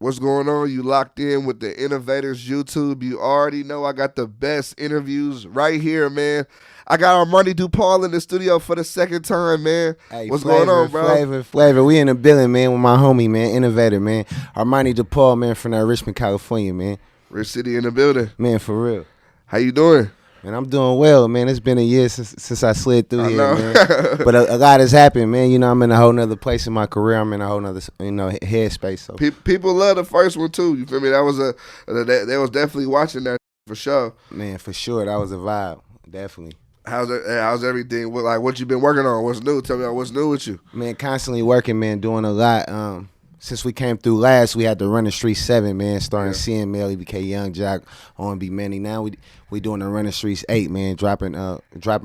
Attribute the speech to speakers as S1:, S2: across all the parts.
S1: What's going on? You locked in with the Innovators YouTube. You already know I got the best interviews right here, man. I got Armani Depaul in the studio for the second time, man.
S2: Hey,
S1: What's going on, bro?
S2: Flavor. We in the building, man, with my homie, man, Innovator, man. Armani Depaul, man, from Richmond, California, man.
S1: Rich City in the building.
S2: Man, for real.
S1: How you doing?
S2: Man, I'm doing well, man. It's been a year since I slid through
S1: I
S2: here,
S1: know.
S2: man. But a lot has happened, man. You know, I'm in a whole nother place in my career. I'm in a whole nother, headspace. So
S1: People love the first one too. You feel me? That was they was definitely watching that for sure.
S2: Man, for sure, that was a vibe, definitely.
S1: How's everything? What you been working on? What's new? Tell me what's new with you.
S2: Man, constantly working, man, doing a lot. Since we came through last, we had to run the Street 7, man, starring CML, EBK, Young Jock, R&B Manny. Now we doing the Run the Streets 8, man, dropping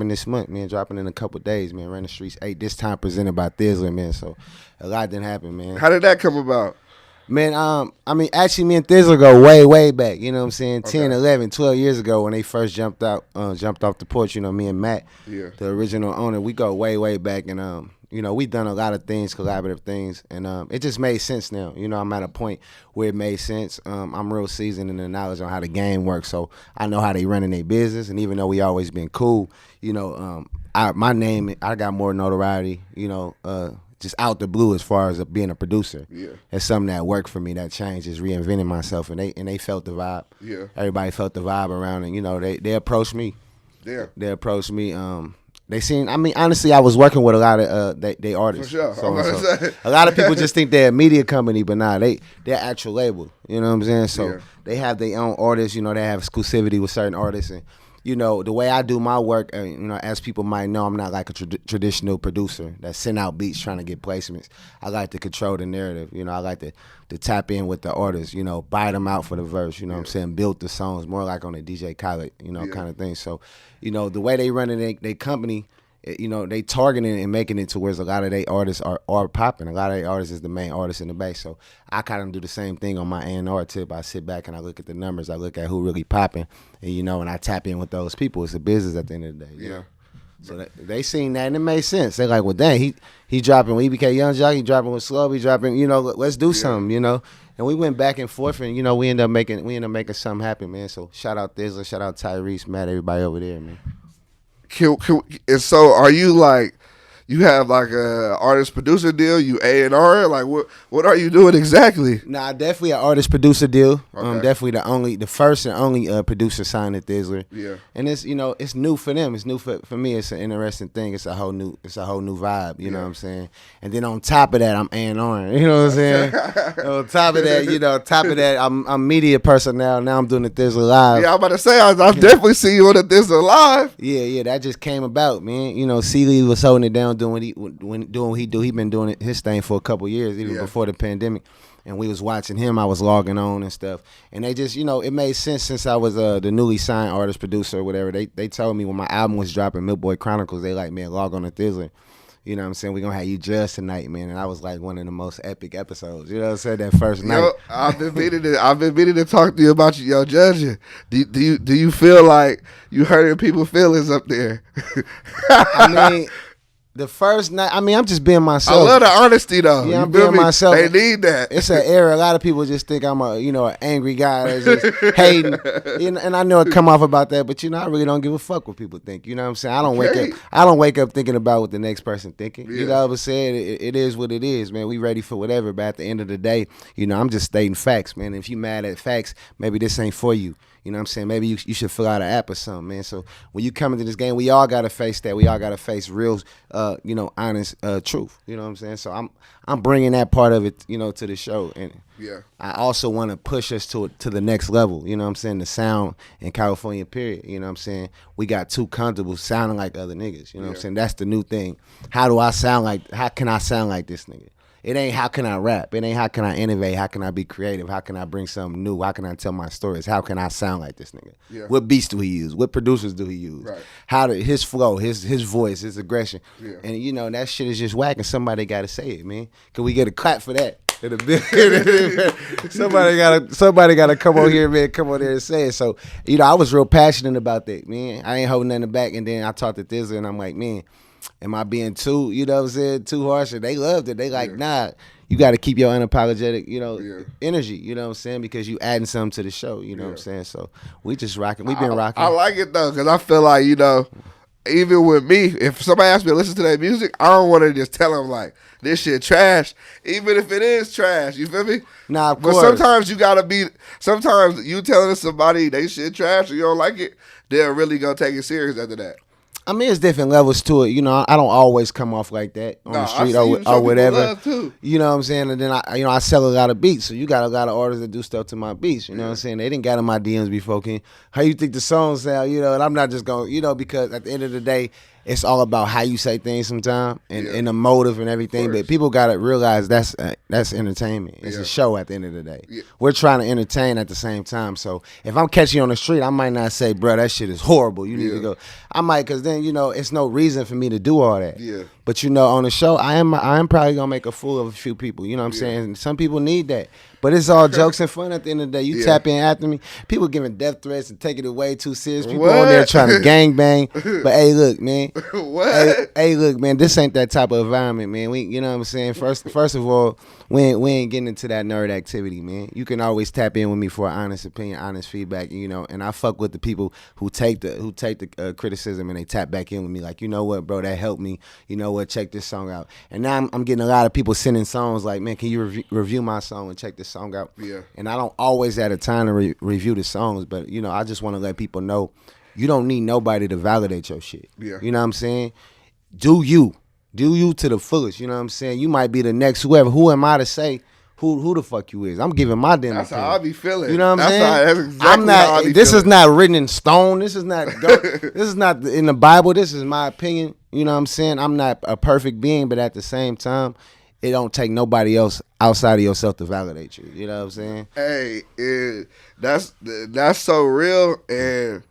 S2: this month, man, dropping in a couple days, man. Run the Streets 8, this time presented by Thizzler, man. So a lot didn't happen, man.
S1: How did that come about?
S2: Man, actually, me and Thizzler go way, way back. You know what I'm saying? 10, 11, 12 years ago when they first jumped off the porch. You know, me and Matt, the original owner, we go way, way back, and we done a lot of things, collaborative things, and it just made sense now. You know, I'm at a point where it made sense. I'm real seasoned in the knowledge on how the game works, so I know how they running their business. And even though we always been cool, my name, I got more notoriety. Just out the blue as far as being a producer. Yeah. It's something that worked for me, that changed, is reinventing myself, and they felt the vibe. Yeah. Everybody felt the vibe around it. They approached me. Yeah. They approached me. They seen, honestly, I was working with a lot of they artists.
S1: For sure.
S2: So a lot of people just think they're a media company, but nah, they're actual label. You know what I'm saying? So they have their own artists, they have exclusivity with certain artists, and the way I do my work, as people might know, I'm not like a traditional producer that send out beats trying to get placements. I like to control the narrative. I like to tap in with the artists, buy them out for the verse, what I'm saying, build the songs, more like on a DJ Khaled, kind of thing. So, the way they run it, they company, they targeting and making it to where a lot of they artists are popping. A lot of they artists is the main artist in the base. So I kind of do the same thing on my A&R tip. I sit back and I look at the numbers. I look at who really popping, and and I tap in with those people. It's a business at the end of the day. You know? So they seen that and it made sense. They like, well, dang, he dropping with EBK Young Jock, he dropping with Slo-Be, dropping. Let's do something. And we went back and forth, and we ended up making something happen, man. So shout out Thizzler, shout out Tyrese, Matt, everybody over there, man.
S1: And so are you like, you have like a artist producer deal, you A&R, like what are you doing exactly?
S2: Nah, definitely an artist producer deal. Okay. Definitely the first and only producer signed at Thizzler. Yeah. And it's it's new for them. It's new for me. It's an interesting thing. It's a whole new vibe. You know what I'm saying? And then on top of that, I'm A&R. You know what I'm saying? On top of that, I'm media personnel. Now I'm doing the Thizzler live.
S1: Yeah, I'm about to say I've definitely seen you on the Thizzler live.
S2: Yeah, that just came about, man. C-Lee was holding it down, doing what he do. He been doing his thing for a couple years, even before the pandemic. And we was watching him. I was logging on and stuff. And they just, it made sense since I was the newly signed artist producer or whatever. They told me when my album was dropping, Boy Chronicles, they like, man, log on to Thizzler. You know what I'm saying? We're going to have you judge tonight, man. And I was like one of the most epic episodes. You know what I'm saying? That first night.
S1: I've been meaning to talk to you about your judging. Do you feel like you hurting people's feelings up there?
S2: The first night, I'm just being myself.
S1: I love the honesty, though.
S2: Yeah, I'm being myself.
S1: They need that.
S2: It's an era. A lot of people just think I'm an angry guy that's just hating. And I know it come off about that, but I really don't give a fuck what people think. You know what I'm saying? I don't wake up thinking about what the next person thinking. Yeah. You know what I'm saying? It is what it is, man. We ready for whatever, but at the end of the day, I'm just stating facts, man. If you mad at facts, maybe this ain't for you. You know what I'm saying? Maybe you should fill out an app or something, man. So when you come into this game, we all got to face that. We all got to face real, honest truth. You know what I'm saying? So I'm bringing that part of it, to the show. And I also want to push us to the next level. You know what I'm saying? The sound in California, period. You know what I'm saying? We got too comfortable sounding like other niggas. You know what I'm saying? That's the new thing. How can I sound like this nigga? It ain't how can I rap. It ain't how can I innovate. How can I be creative? How can I bring something new? How can I tell my stories? How can I sound like this nigga? Yeah. What beats do he use? What producers do he use? Right. His flow, his voice, his aggression. Yeah. And that shit is just whack, and somebody got to say it, man. Can we get a clap for that? somebody gotta come on here, man. Come on there and say it. So, I was real passionate about that, man. I ain't holding nothing back. And then I talked to Thizzler, and I'm like, man. am I being too, you know what I'm saying, too harsh? And they loved it. They like, nah, you got to keep your unapologetic, you know, energy, you know what I'm saying, because you adding something to the show, you know what I'm saying. So we just rocking. We've been rocking.
S1: I like it though, because I feel like, you know, even with me, if somebody asks me to listen to that music, I don't want to just tell them like this shit trash, even if it is trash. You feel me?
S2: Nah, of
S1: but
S2: course.
S1: sometimes you gotta be. Sometimes you telling somebody they shit trash or you don't like it, they're really gonna take it serious after that.
S2: I mean, it's different levels to it. You know, I don't always come off like that on the street or whatever. You know what I'm saying? And then I sell a lot of beats. So you got a lot of artists that do stuff to my beats. You know what I'm saying? They didn't get in my DMs before. How you think the song sound? You know, and I'm not just going, you know, because at the end of the day, it's all about how you say things sometimes and the motive and everything. But people got to realize that's entertainment. It's a show at the end of the day. We're trying to entertain at the same time. So if I'm catching you on the street, I might not say, bro, that shit is horrible. You need to go. I might, because then, you know, it's no reason for me to do all that. Yeah. But, you know, on the show, I am probably going to make a fool of a few people. You know what I'm saying? Some people need that. But it's all jokes and fun at the end of the day. You tap in after me. People giving death threats and taking it way too serious. People on there trying to gang bang. But hey, look, man. Hey, look, man. This ain't that type of environment, man. You know what I'm saying? First of all, we ain't getting into that nerd activity, man. You can always tap in with me for an honest opinion, honest feedback, you know. And I fuck with the people who take the criticism and they tap back in with me, like, you know what, bro, that helped me. You know what? Check this song out. And now I'm getting a lot of people sending songs like, man, can you review my song and check this song out? Yeah. And I don't always have the time to review the songs, but, you know, I just want to let people know you don't need nobody to validate your shit. Yeah. You know what I'm saying? Do you to the fullest. You know what I'm saying? You might be the next whoever. Who am I to say who the fuck you is? I'm giving my damn
S1: That's
S2: opinion.
S1: How I be feeling.
S2: You know what I'm saying?
S1: That's exactly how I be
S2: this
S1: feeling.
S2: is not written in stone. This is not this is not in the Bible. This is my opinion. You know what I'm saying? I'm not a perfect being, but at the same time, it don't take nobody else outside of yourself to validate you. You know what I'm saying?
S1: Hey, that's so real, and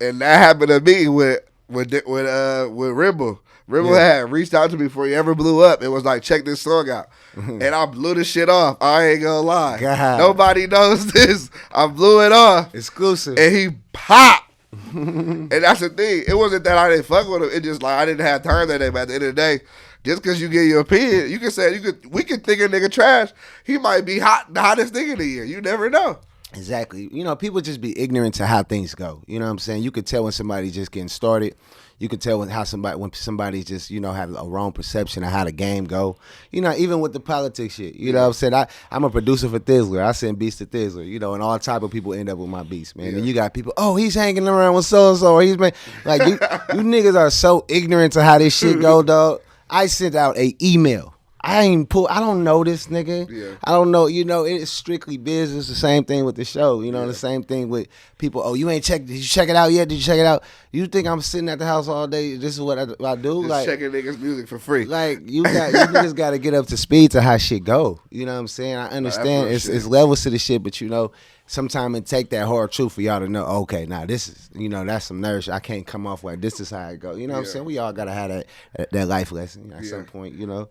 S1: that happened to me with Remble. Remble had reached out to me before he ever blew up. It was like, check this song out. And I blew this shit off. I ain't gonna lie. God. Nobody knows this. I blew it off.
S2: Exclusive.
S1: And he popped. And that's the thing. It wasn't that I didn't fuck with him. It just like I didn't have time that day. But at the end of the day, just because you get your opinion, you can say, we can think a nigga trash. He might be the hottest thing in the year. You never know.
S2: Exactly. You know, people just be ignorant to how things go. You know what I'm saying? You could tell when somebody's just getting started. You could tell when somebody's just, you know, have a wrong perception of how the game go. You know, even with the politics shit. You know what I'm saying? I'm a producer for Thizzler. I send beats to Thizzler, you know, and all type of people end up with my beats, man. And you got people, oh, he's hanging around with so-and-so, or he's like, you niggas are so ignorant to how this shit go, dog. I sent out a email. I don't know this nigga. Yeah. I don't know, you know, it's strictly business. The same thing with the show, you know, the same thing with people. Oh, you ain't checked, did you check it out yet? Did you check it out? You think I'm sitting at the house all day? This is what I do?
S1: Just
S2: like
S1: checking niggas' music for free.
S2: Like, you niggas got to get up to speed to how shit go. You know what I'm saying? I understand it's levels to the shit, but you know, sometimes it take that hard truth for y'all to know, okay, now this is, you know, that's some nerd shit. I can't come off like this is how it go. You know what I'm saying? We all got to have that life lesson at some point, you know?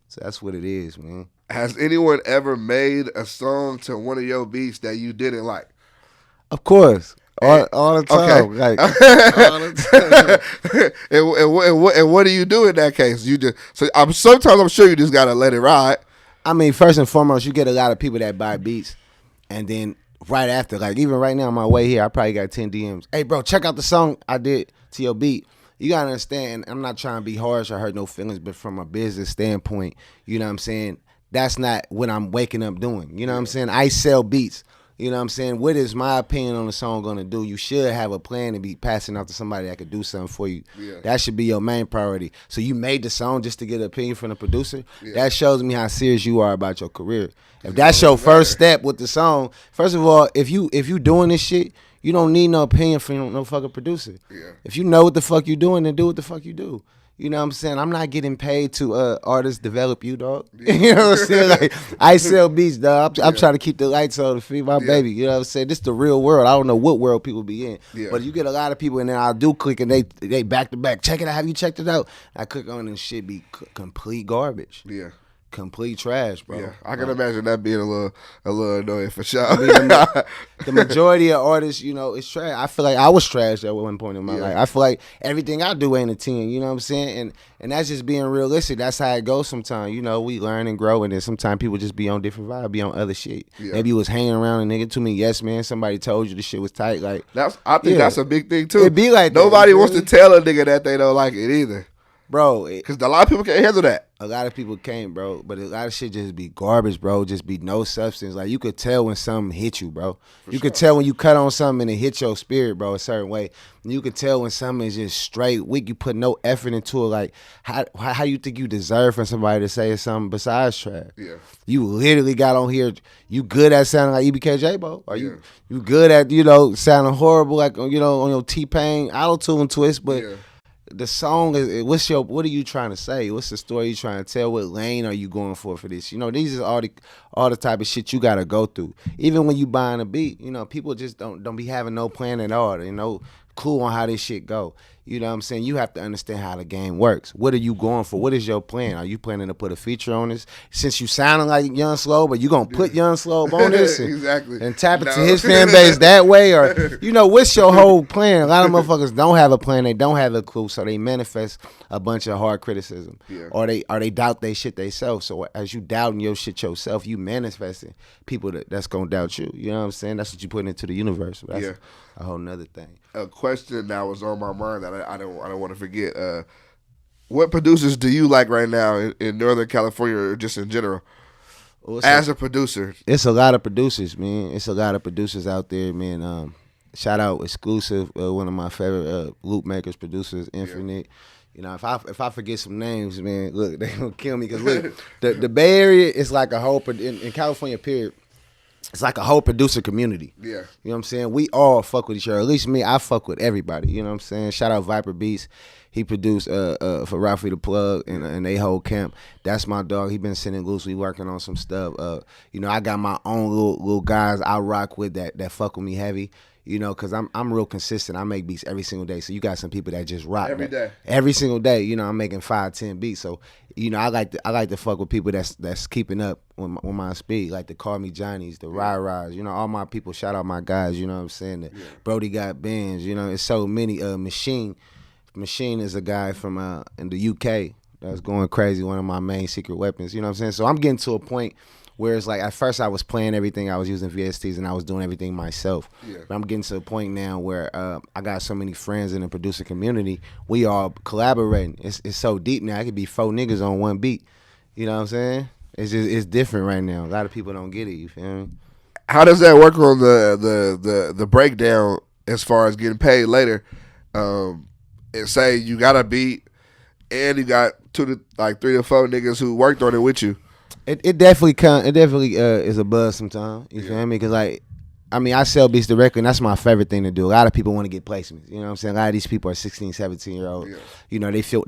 S2: So that's what it is, man.
S1: Has anyone ever made a song to one of your beats that you didn't like?
S2: Of course. All the time. Okay. Like, all the
S1: time. And what do you do in that case? Sometimes I'm sure you just gotta let it ride.
S2: I mean, first and foremost, you get a lot of people that buy beats, and then right after, like even right now on my way here, I probably got 10 DMs. Hey, bro, check out the song I did to your beat. You gotta understand, I'm not trying to be harsh or hurt no feelings, but from a business standpoint, you know what I'm saying? That's not what I'm waking up doing. You know what I'm saying? I sell beats. You know what I'm saying? What is my opinion on the song gonna do? You should have a plan to be passing out to somebody that could do something for you. Yeah. That should be your main priority. So you made the song just to get an opinion from the producer? Yeah. That shows me how serious you are about your career. If that's your first step with the song, first of all, if you doing this shit, you don't need no opinion from no fucking producer. Yeah. If you know what the fuck you doing, then do what the fuck you do. You know what I'm saying? I'm not getting paid to artists develop you, dog. Yeah. You know what I'm saying? Like, I sell beats, dog. I'm trying to keep the lights on to feed my baby. You know what I'm saying? This is the real world. I don't know what world people be in. Yeah. But you get a lot of people, and then I do click, and they back to back. Check it out. Have you checked it out? I click on, and shit be complete garbage.
S1: Yeah.
S2: complete trash, bro.
S1: Yeah, I can imagine that being a little annoying for sure.
S2: I mean, the majority of artists, you know, it's trash. I feel like I was trash at one point in my life. I feel like everything I do ain't a 10, you know what I'm saying? And that's just being realistic. That's how it goes sometimes. You know, we learn and grow, and then sometimes people just be on different vibes, be on other shit. Yeah. Maybe you was hanging around a nigga too many yes man. Somebody told you the shit was tight. Like
S1: I think that's a big thing too.
S2: It be like
S1: nobody wants to tell a nigga that they don't like it either.
S2: Bro,
S1: because a lot of people can't handle that.
S2: A lot of people can't, bro. But a lot of shit just be garbage, bro. Just be no substance. Like, you could tell when something hit you, bro. You could tell when you cut on something and it hit your spirit, bro, a certain way. And you could tell when something is just straight weak. You put no effort into it. Like, how you think you deserve for somebody to say something besides trash? Yeah. You literally got on here. You good at sounding like EBKJ, bro? Or you good at, you know, sounding horrible, like, you know, on your T-Pain auto-tune twist, but... Yeah. The song is what are you trying to say? What's the story you trying to tell? What lane are you going for this? You know, these are all the type of shit you gotta go through. Even when you buying a beat, you know, people just don't be having no plan at all. You know, clue on how this shit go. You know what I'm saying? You have to understand how the game works. What are you going for? What is your plan? Are you planning to put a feature on this? Since you sounding like Young Slo-Be, you gonna put Young Slo-Be on this and tap into his fan base that way? Or, you know, what's your whole plan? A lot of motherfuckers don't have a plan. They don't have a clue, so they manifest a bunch of hard criticism. Yeah. Or they doubt they shit themselves. So as you doubting your shit yourself, you manifesting people that's gonna doubt you. You know what I'm saying? That's what you put into the universe. That's a whole nother thing.
S1: A question that was on my mind that I don't want to forget. What producers do you like right now in Northern California or just in general? As a producer,
S2: it's a lot of producers, man. It's a lot of producers out there, man. Shout out Exclusive, one of my favorite loop makers, producers, Infinite. Yeah. You know, if I forget some names, man, look, they gonna kill me. Cause look, the Bay Area is like a whole in California, period. It's like a whole producer community. Yeah. You know what I'm saying? We all fuck with each other. At least me, I fuck with everybody. You know what I'm saying? Shout out Viper Beats. He produced for Ralphie the Plug and they whole camp. That's my dog. He been sitting loose. We working on some stuff. You know, I got my own little guys I rock with that fuck with me heavy. You know, because I'm real consistent. I make beats every single day. So you got some people that just rock
S1: every day.
S2: Every single day. You know, I'm making 5-10 beats. So, you know, I like to fuck with people that's keeping up with my speed. Like the Call Me Johnnies, the Rise. You know, all my people. Shout out my guys. You know what I'm saying? The Brody got bands. You know, it's so many. Machine is a guy from in the UK that's going crazy. One of my main secret weapons. You know what I'm saying? So I'm getting to a point where it's like, at first I was playing everything, I was using VSTs and I was doing everything myself. Yeah. But I'm getting to a point now where I got so many friends in the producer community, we all collaborating. It's so deep now. I could be 4 niggas on one beat. You know what I'm saying? It's different right now. A lot of people don't get it, you feel me?
S1: How does that work on the breakdown as far as getting paid later? And say you got a beat and you got 3 to 4 niggas who worked on it with you.
S2: It definitely is a buzz sometimes. You feel me? Because I sell beats directly, and that's my favorite thing to do. A lot of people want to get placements. You know what I'm saying? A lot of these people are 16, 17-year-olds. Yeah. You know, they feel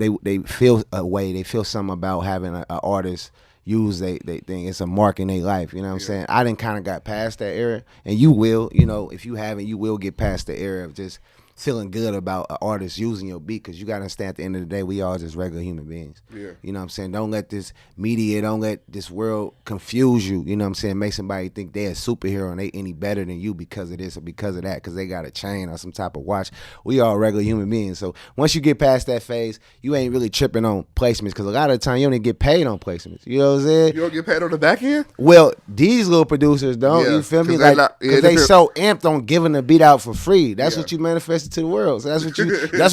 S2: a way. They feel something about having an artist use they thing. It's a mark in their life. You know what I'm saying? I done kind of got past that era, and you will. You know, if you haven't, you will get past the era of just feeling good about an artist using your beat, because you got to understand at the end of the day, we all just regular human beings. Yeah. You know what I'm saying? Don't let this media, don't let this world confuse you. You know what I'm saying? Make somebody think they're a superhero and they any better than you because of this or because of that, because they got a chain or some type of watch. We all regular human beings. So once you get past that phase, you ain't really tripping on placements, because a lot of the time you don't even get paid on placements. You know what I'm saying?
S1: You don't get paid on the back end?
S2: Well, these little producers don't. You feel me? Like, because they so amped on giving the beat out for free. That's what you manifested to the world. So that's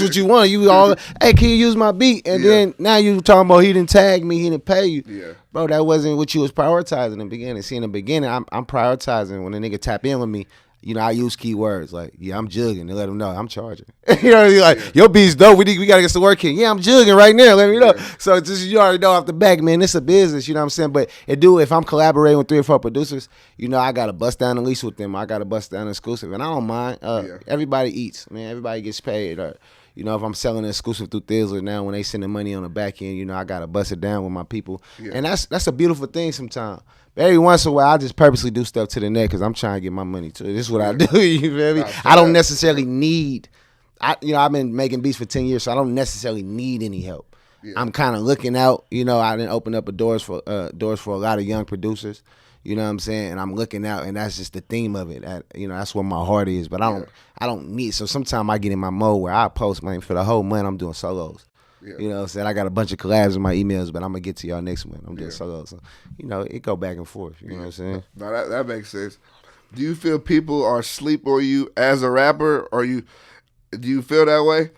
S2: what you want. You all, hey, can you use my beat? And then now you talking about he didn't tag me, he didn't pay you. Yeah. Bro, that wasn't what you was prioritizing in the beginning. See, in the beginning, I'm prioritizing when a nigga tap in with me. You know, I use keywords like, yeah, I'm jugging, and let them know I'm charging. You know, like, your beat's dope. We gotta get some work here. Yeah, I'm jugging right now. Let me know. So just, you already know off the back, man, it's a business. You know what I'm saying? But if I'm collaborating with 3 or 4 producers, you know, I gotta bust down the lease with them. I gotta bust down the exclusive, and I don't mind. Everybody eats, man. Everybody gets paid. You know, if I'm selling an exclusive through Thizzler now, when they send the money on the back end, you know, I gotta bust it down with my people, and that's a beautiful thing sometimes. Every once in a while, I just purposely do stuff to the net because I'm trying to get my money too. This is what I do. You feel me? I don't necessarily need. I've been making beats for 10 years, so I don't necessarily need any help. I'm kind of looking out. You know, I didn't open up doors for a lot of young producers. You know what I'm saying? And I'm looking out, and that's just the theme of it. You know, that's where my heart is. But I don't need. So sometimes I get in my mode where I post, man, for the whole month I'm doing solos. Yeah. You know what I'm saying? I got a bunch of collabs in my emails, but I'm going to get to y'all next month. I'm doing solos. So, you know, it go back and forth. You know what I'm saying?
S1: No, that makes sense. Do you feel people are sleep on you as a rapper, or do you feel that way?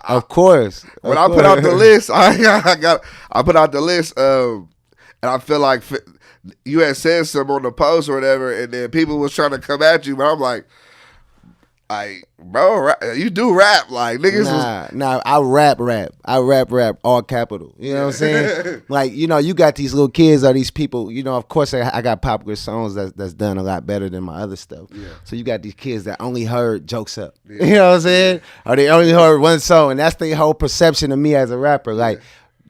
S2: Of course.
S1: When I put out the list, I put out the list, and I feel like you had said something on the post or whatever, and then people was trying to come at you, but I'm like, bro, you do rap, like niggas.
S2: Nah, I rap, all capital. You know what I'm saying? Like, you know, you got these little kids or these people. You know, of course, I got popular songs that's done a lot better than my other stuff. Yeah. So you got these kids that only heard Jokes Up. Yeah. You know what I'm saying? Or they only heard one song, and that's their whole perception of me as a rapper. Like.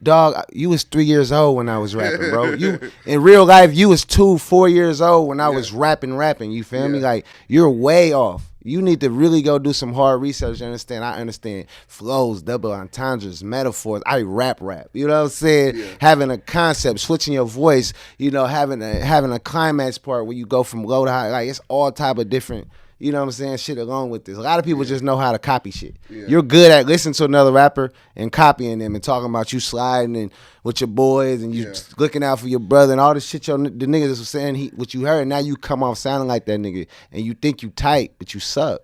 S2: Dog, you was 3 years old when I was rapping, bro. You in real life, you was 4 years old when I was rapping. You feel me? Like, you're way off. You need to really go do some hard research. Understand? I understand flows, double entendres, metaphors. I rap. You know what I'm saying? Yeah. Having a concept, switching your voice. You know, having a climax part where you go from low to high. Like, it's all type of different. You know what I'm saying? Shit along with this. A lot of people just know how to copy shit. Yeah. You're good at listening to another rapper and copying them and talking about you sliding and with your boys and you looking out for your brother and all this shit the niggas was saying what you heard. Now you come off sounding like that nigga and you think you tight, but you suck.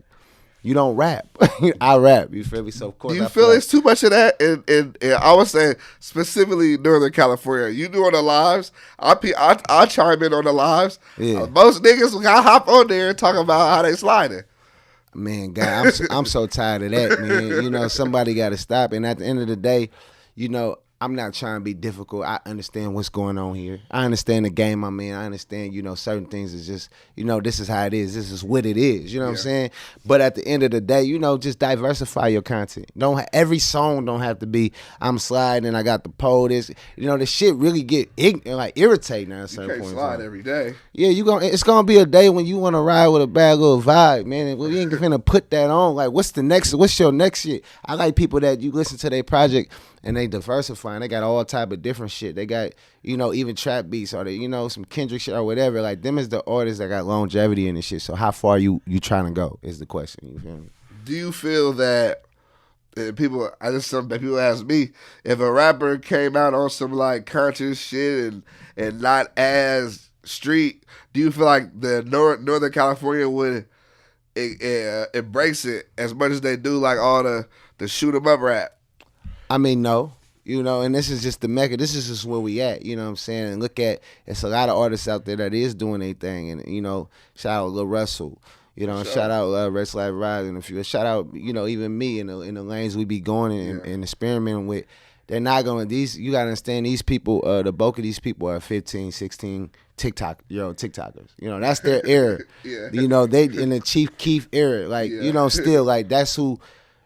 S2: You don't rap. I rap. You feel me? So of course.
S1: Do you feel it's too much of that? And I was saying specifically Northern California. You doing the lives? I chime in on the lives. Yeah. Most niggas got hop on there and talk about how they sliding.
S2: Man, God, I'm so tired of that, man. You know, somebody got to stop. And at the end of the day, you know, I'm not trying to be difficult. I understand what's going on here. I understand the game I'm in. I understand, you know, certain things is just, you know, this is how it is. This is what it is. You know what I'm saying? But at the end of the day, you know, just diversify your content. Every song don't have to be I'm sliding and I got the pole. This, you know, the shit really get irritating at a certain point.
S1: You can't slide every day.
S2: Yeah, it's gonna be a day when you want to ride with a bad little vibe, man. And we ain't gonna put that on. Like, what's your next shit? I like people that you listen to their project and they diversify and they got all type of different shit. They got, you know, even trap beats or they, you know, some Kendrick shit or whatever. Like, them is the artists that got longevity in this shit. So how far you trying to go is the question. You feel me?
S1: Do you feel that people ask me, if a rapper came out on some like conscious shit and not as street, do you feel like the Northern California would embrace it as much as they do like all the shoot 'em up rap?
S2: I mean, no. You know, and this is just the mecca. This is just where we at, you know what I'm saying? And look at, it's a lot of artists out there that is doing their thing. And, you know, shout out LaRussell. You know, shout out Rest Life Rise and a few. Shout out, you know, even me in the lanes we be going and experimenting with. They're not going to, you got to understand, these people, the bulk of these people are 15, 16 TikTokers. You know, that's their era. You know, they in the Chief Keef era. Like, you know, still, like, that's who,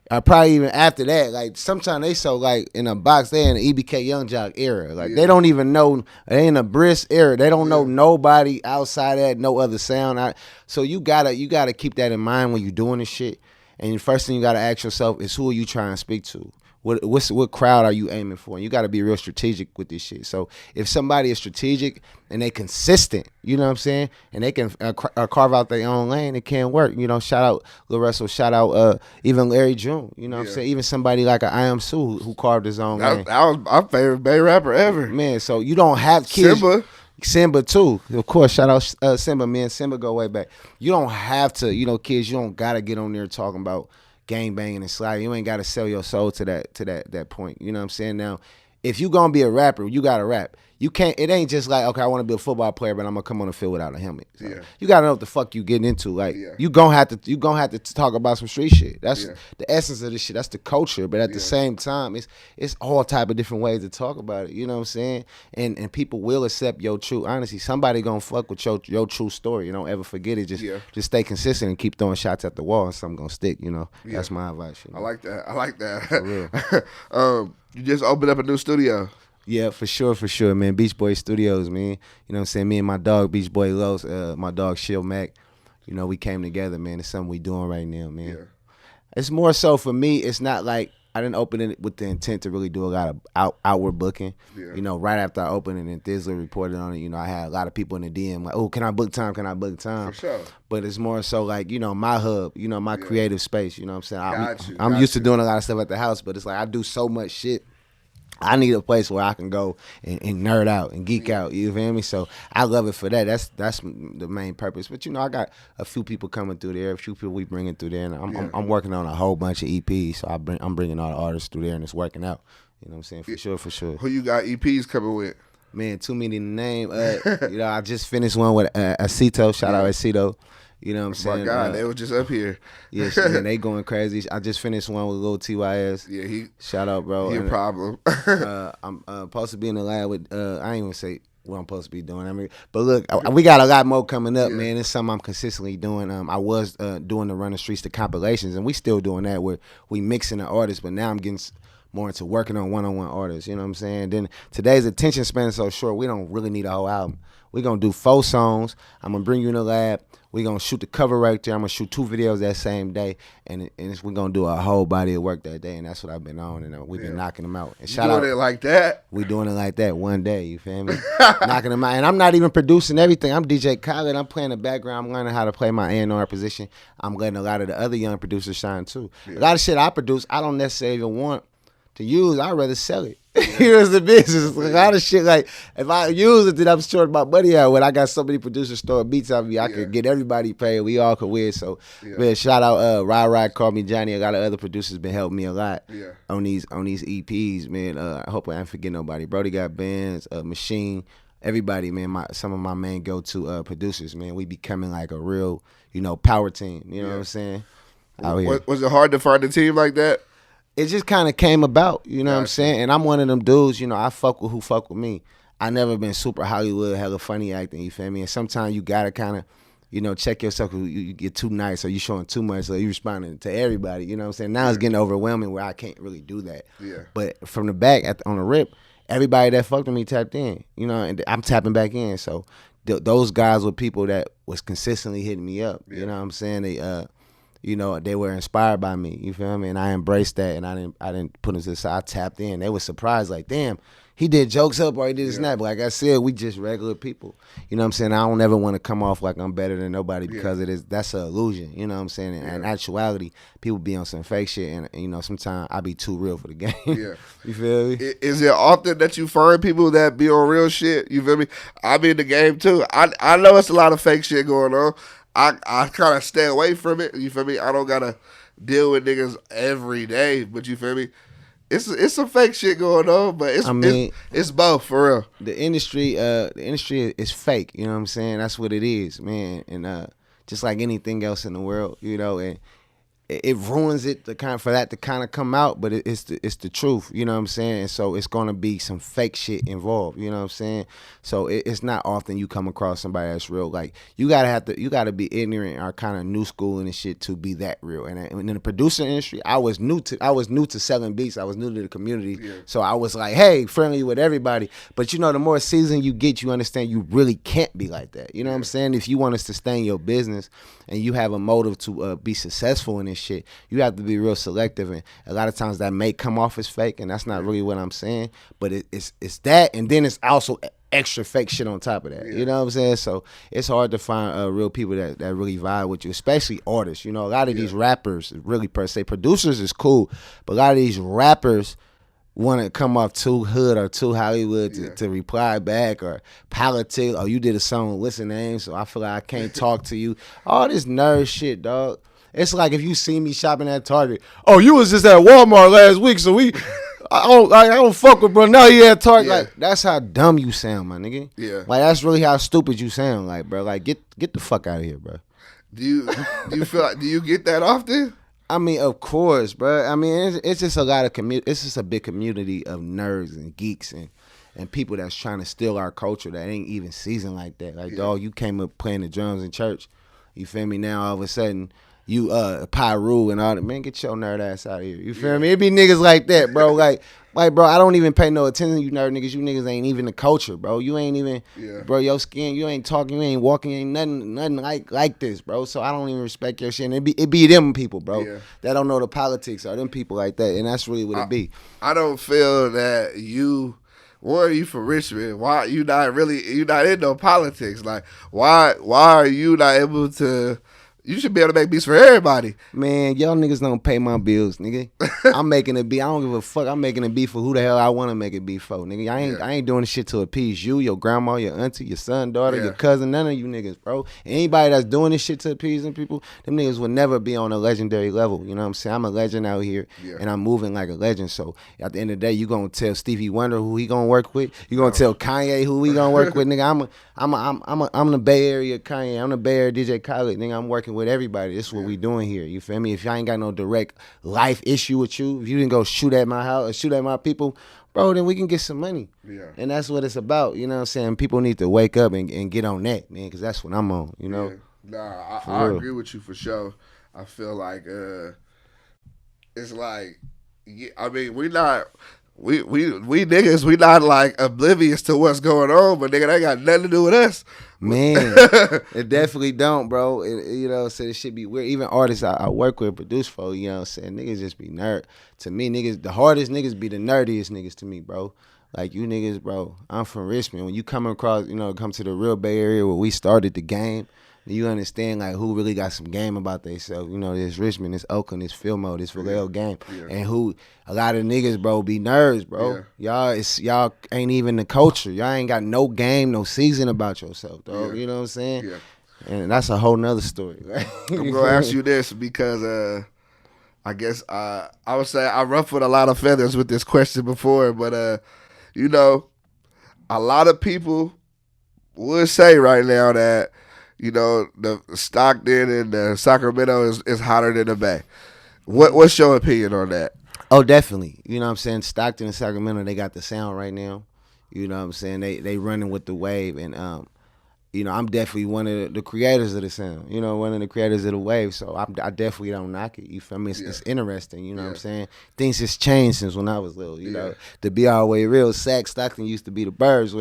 S2: probably even after that, like, sometimes they so, like, in a box, they in the EBK Young Jock era. Like, they don't even know, they in a Bris era. They don't know nobody outside that, no other sound. So you gotta keep that in mind when you're doing this shit. And the first thing you gotta ask yourself is, who are you trying to speak to? What crowd are you aiming for? And you got to be real strategic with this shit. So if somebody is strategic and they consistent, you know what I'm saying, and they can carve out their own lane, it can work. You know, shout out LaRussell, shout out even Larry June. You know what I'm saying? Even somebody like I Am Sue who carved his own lane.
S1: That was my favorite Bay rapper ever.
S2: Man, so you don't have kids. Simba too, of course. Shout out Simba. Me and Simba go way back. You don't have to, you know, kids. You don't gotta get on there talking about gang banging and sliding. You ain't gotta sell your soul to that point. You know what I'm saying? Now, if you gonna be a rapper, you gotta rap. You can't. It ain't just like, okay, I want to be a football player, but I'm gonna come on the field without a helmet. So you gotta know what the fuck you getting into. Like, you gonna have to talk about some street shit. That's the essence of this shit. That's the culture. But at the same time, it's all type of different ways to talk about it. You know what I'm saying? And people will accept your true. Honestly, somebody gonna fuck with your true story. You don't ever forget it. Just stay consistent and keep throwing shots at the wall, and something gonna stick. You know, that's my advice. You know?
S1: I like that. For real. You just opened up a new studio.
S2: Yeah, for sure, man. Beach Boy Studios, man. You know what I'm saying? Me and my dog, Beach Boy Los, my dog, Shill Mac, you know, we came together, man. It's something we doing right now, man. Yeah. It's more so for me, it's not like I didn't open it with the intent to really do a lot of outward booking.
S1: Yeah.
S2: You know, right after I opened it and Thizzler reported on it, you know, I had a lot of people in the DM like, oh, can I book time? Can I book time?
S1: For sure.
S2: But it's more so like, you know, my hub, you know, my creative space. You know what I'm saying? I'm used to doing a lot of stuff at the house, but it's like I do so much shit. I need a place where I can go and nerd out and geek out. You feel me? So I love it for that. That's the main purpose. But you know, I got a few people coming through there, a few people we bringing through there, and I'm working on a whole bunch of EPs. So I'm bringing all the artists through there, and it's working out. You know what I'm saying? For sure.
S1: Who you got EPs coming with?
S2: Man, too many to name. You know, I just finished one with Acito. Shout out Acito. You know what I'm saying?
S1: My God, they was just up here.
S2: Yeah, man, they going crazy. I just finished one with Lil TYS.
S1: Yeah,
S2: shout out, bro.
S1: He a problem.
S2: I'm supposed to be in the lab with. I ain't gonna say what I'm supposed to be doing. I mean, but look, we got a lot more coming up, man. It's something I'm consistently doing. I was doing the Run the Streets, the compilations, and we still doing that where we mixing the artists, but now I'm getting more into working on one-on-one artists. You know what I'm saying? Then today's attention span is so short, we don't really need a whole album. We're going to do 4 songs. I'm going to bring you in the lab. We're going to shoot the cover right there. I'm going to shoot 2 videos that same day. And we're going to do a whole body of work that day. And that's what I've been on. And we've been knocking them out. And
S1: shout out. Doing it like that?
S2: We doing it like that one day. You feel me? Knocking them out. And I'm not even producing everything. I'm DJ Khaled. I'm playing the background. I'm learning how to play my A&R position. I'm letting a lot of the other young producers shine too. Yeah. A lot of shit I produce, I don't necessarily even want to use. I'd rather sell it. Here's the business. A lot of shit, like, if I use it, then I'm short my money out. When I got so many producers throwing beats at me, I could get everybody paid. We all could win. So, man, shout out Rod, Call Me Johnny. A lot of other producers been helping me a lot on these EPs, man. I hope I ain't forget nobody. Brody got bands, Machine, everybody, man. Some of my main go-to producers, man. We becoming like a real, you know, power team. You know what I'm saying? Out here.
S1: Was it hard to find a team like that?
S2: It just kind of came about, you know what I'm saying? And I'm one of them dudes, you know, I fuck with who fuck with me. I never been super Hollywood, hella funny acting, you feel me? And sometimes you got to kind of, you know, check yourself. You get too nice or you showing too much, so you responding to everybody, you know what I'm saying? Now it's getting overwhelming where I can't really do that.
S1: Yeah.
S2: But from the back, on the rip, everybody that fucked with me tapped in, you know, and I'm tapping back in. So those guys were people that was consistently hitting me up, you know what I'm saying? They, you know, they were inspired by me. You feel me? And I embraced that, and I didn't put them to the side. I tapped in. They were surprised, like, damn, he did jokes up or he did a snap. Like I said, we just regular people. You know what I'm saying? I don't ever want to come off like I'm better than nobody because it is. That's an illusion. You know what I'm saying? And in actuality, people be on some fake shit, and you know, sometimes I be too real for the game. Yeah. You feel me?
S1: Is it often that you find people that be on real shit? You feel me? I be in the game too. I know it's a lot of fake shit going on. I kind of stay away from it. You feel me? I don't gotta deal with niggas every day, but you feel me? It's some fake shit going on, but it's both for real.
S2: The industry is fake. You know what I'm saying? That's what it is, man. And just like anything else in the world, you know, and it ruins it for that to kind of come out, but it's the truth, you know what I'm saying? And so it's gonna be some fake shit involved, you know what I'm saying? So it's not often you come across somebody that's real. Like you gotta be ignorant or kind of new school and shit to be that real. And in the producer industry, I was new to selling beats. I was new to the community, so I was like, hey, friendly with everybody. But you know, the more seasoned you get, you understand you really can't be like that. You know what I'm saying? If you want to sustain your business and you have a motive to be successful in this shit, you have to be real selective, and a lot of times that may come off as fake, and that's not really what I'm saying, but it's that, and then it's also extra fake shit on top of that. You know what I'm saying? So it's hard to find real people that really vibe with you, especially artists. You know, a lot of these rappers, really per se, producers is cool, but a lot of these rappers want to come off too hood or too Hollywood to reply back, or politics, or you did a song with what's the name, so I feel like I can't talk to you. All this nerd shit, dog. It's like if you see me shopping at Target. Oh, you was just at Walmart last week, so I don't fuck with bro. Now you at Target. Like that's how dumb you sound, my nigga. Yeah. Like that's really how stupid you sound, like bro. Like get the fuck out of here, bro.
S1: Do you feel like, do you get that often?
S2: I mean, of course, bro. I mean, it's just a lot of it's just a big community of nerds and geeks and people that's trying to steal our culture that ain't even seasoned like that. Like, dog, you came up playing the drums in church. You feel me? Now all of a sudden you Pyru and all that. Man, get your nerd ass out of here. You feel me? It be niggas like that, bro. Like Like, bro, I don't even pay no attention to you niggas. You niggas ain't even the culture, bro. You ain't even, bro, your skin, you ain't talking, you ain't walking, you ain't nothing like this, bro. So I don't even respect your shit. And it be them people, bro, that don't know the politics or them people like that. And that's really what it be.
S1: I don't feel that you... Why are you from Richmond? Why you not in no politics? Like, why are you not able to... You should be able to make beats for everybody.
S2: Man, y'all niggas don't pay my bills, nigga. I'm making a beat. I don't give a fuck. I'm making a beat for who the hell I want to make a beat for, nigga. I ain't doing this shit to appease you, your grandma, your auntie, your son, daughter, your cousin, none of you niggas, bro. Anybody that's doing this shit to appease them people, them niggas will never be on a legendary level. You know what I'm saying? I'm a legend out here, and I'm moving like a legend. So at the end of the day, you gonna tell Stevie Wonder who he gonna work with. You gonna tell Kanye who he gonna work with, nigga. I'm the Bay Area Kanye. I'm the Bay Area DJ Khaled, nigga. I'm working with everybody. This is what we doing here. You feel me? If y'all ain't got no direct life issue with you, if you didn't go shoot at my house or shoot at my people, bro, then we can get some money. Yeah. And that's what it's about. You know what I'm saying? People need to wake up and get on that, man, because that's what I'm on, you know?
S1: Yeah. Nah, I agree with you for sure. I feel like it's like, I mean, we niggas, we not like oblivious to what's going on, but nigga, that got nothing to do with us.
S2: Man, it definitely don't, bro. You know, so it should be weird. Even artists I work with, produce for, you know what I'm saying? Niggas just be nerd. To me, niggas, the hardest niggas be the nerdiest niggas to me, bro. Like, you niggas, bro, I'm from Richmond. When you come across, you know, come to the real Bay Area where we started the game, you understand, like, who really got some game about themselves. You know, this Richmond, this Oakland, this Fillmore, this Vallejo game. Yeah. And who, a lot of niggas, bro, be nerds, bro. Yeah. Y'all ain't even the culture. Y'all ain't got no game, no season about yourself, dog. You know what I'm saying? Yeah. And that's a whole nother story, right?
S1: I'm going to ask you this because I guess I would say I ruffled a lot of feathers with this question before, but, you know, a lot of people would say right now that, you know, the Stockton and the Sacramento is hotter than the Bay. What's your opinion on that?
S2: Oh, definitely. You know what I'm saying? Stockton and Sacramento, they got the sound right now. You know what I'm saying? They running with the wave. And, you know, I'm definitely one of the creators of the sound. You know, one of the creators of the wave. So I definitely don't knock it. You feel me? It's interesting. You know what I'm saying? Things has changed since when I was little. You know, to be all the way real, Stockton used to be the birds.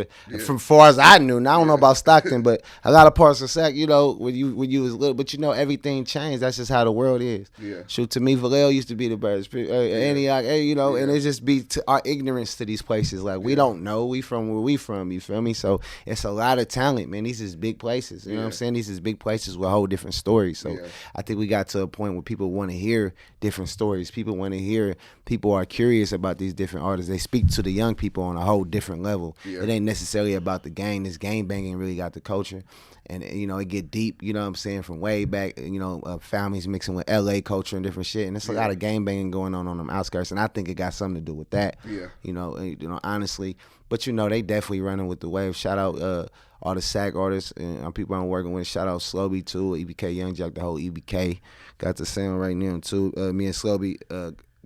S2: From far as I knew. Now, I don't know about Stockton, but a lot of parts of Sac, you know, when you was little. But, you know, everything changed. That's just how the world is. Yeah. Shoot, to me, Vallejo used to be the birds. Antioch, you know, and it just be to our ignorance to these places. Like, we don't know. We from where we from. You feel me? So it's a lot of talent, man. These is big places. You know what I'm saying? These is big places with whole different stories. So I think we got to a point where people want to hear different stories. People want to hear, people are curious about these different artists. They speak to the young people on a whole different level. It ain't necessarily about the game. This game banging really got the culture. And, you know, it get deep, you know what I'm saying, from way back, you know, families mixing with LA culture and different shit. And there's a lot of game banging going on them outskirts. And I think it got something to do with that, you know, honestly. But, you know, they definitely running with the wave. Shout out all the SAC artists and people I'm working with. Shout out Slo-Be too, EBK Young Jack, the whole EBK. Got the sound right now too. Me and Slo-Be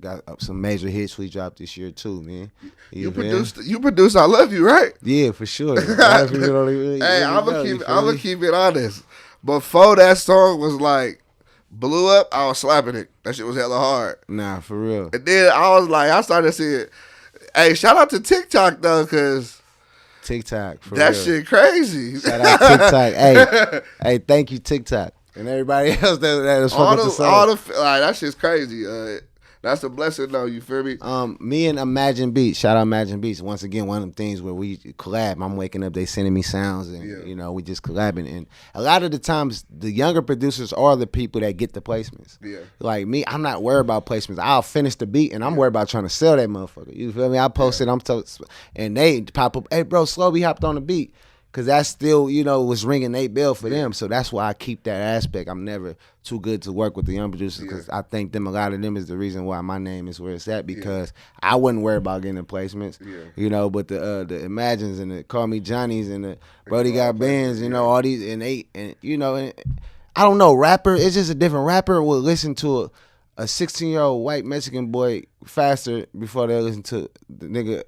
S2: got some major hits we dropped this year too, man. You
S1: produced I Love You, right?
S2: Yeah, for sure. A lot of people don't really
S1: I'm gonna keep it honest. Before that song was like blew up, I was slapping it. That shit was hella hard.
S2: Nah, for real.
S1: And then I started to see it. Hey, shout out to TikTok though, cause
S2: TikTok, for
S1: that
S2: real.
S1: Shit crazy.
S2: Shout out TikTok. Hey, thank you TikTok and everybody else that was fucking the song.
S1: Like, that shit's crazy. That's a blessing though, you feel me?
S2: Me and Imagine Beats, shout out Imagine Beats. Once again, one of them things where we collab. I'm waking up, they sending me sounds, and you know, we just collabing. And a lot of the times, the younger producers are the people that get the placements. Yeah. Like me, I'm not worried about placements. I'll finish the beat, and I'm worried about trying to sell that motherfucker. You feel me? I post it, and they pop up, hey bro, Slo-Be hopped on the beat. Cause that still, you know, was ringing their bell for them. So that's why I keep that aspect. I'm never too good to work with the young producers because I think a lot of them is the reason why my name is where it's at, because I wasn't worried about getting the placements, you know. But the Imagines and the Call Me Johnnies and the Brody Got Bands, you know, all these and you know, and I don't know, rapper. It's just a different rapper will listen to a 16-year-old white Mexican boy faster before they listen to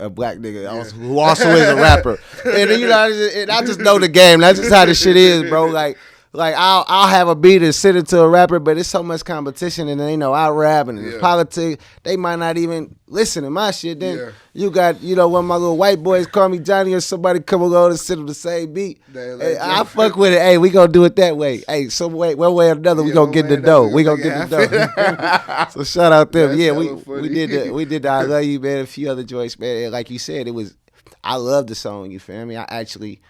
S2: a black nigga who also is a rapper. And you know, I just know the game. That's just how the shit is, bro. Like Like I'll have a beat and send it to a rapper, but it's so much competition and they know I rap and it's politics. They might not even listen to my shit. Then you got, one of my little white boys call me Johnny or somebody come along and send them the same beat. Hey, I fuck with it. Hey, we gonna do it that way. Hey, some way, one way or another, we gonna get the dough. We gonna get the dough. So shout out them. Yeah, we did the I Love You, man, a few other joints, man. And like you said, I love the song, you feel me? I actually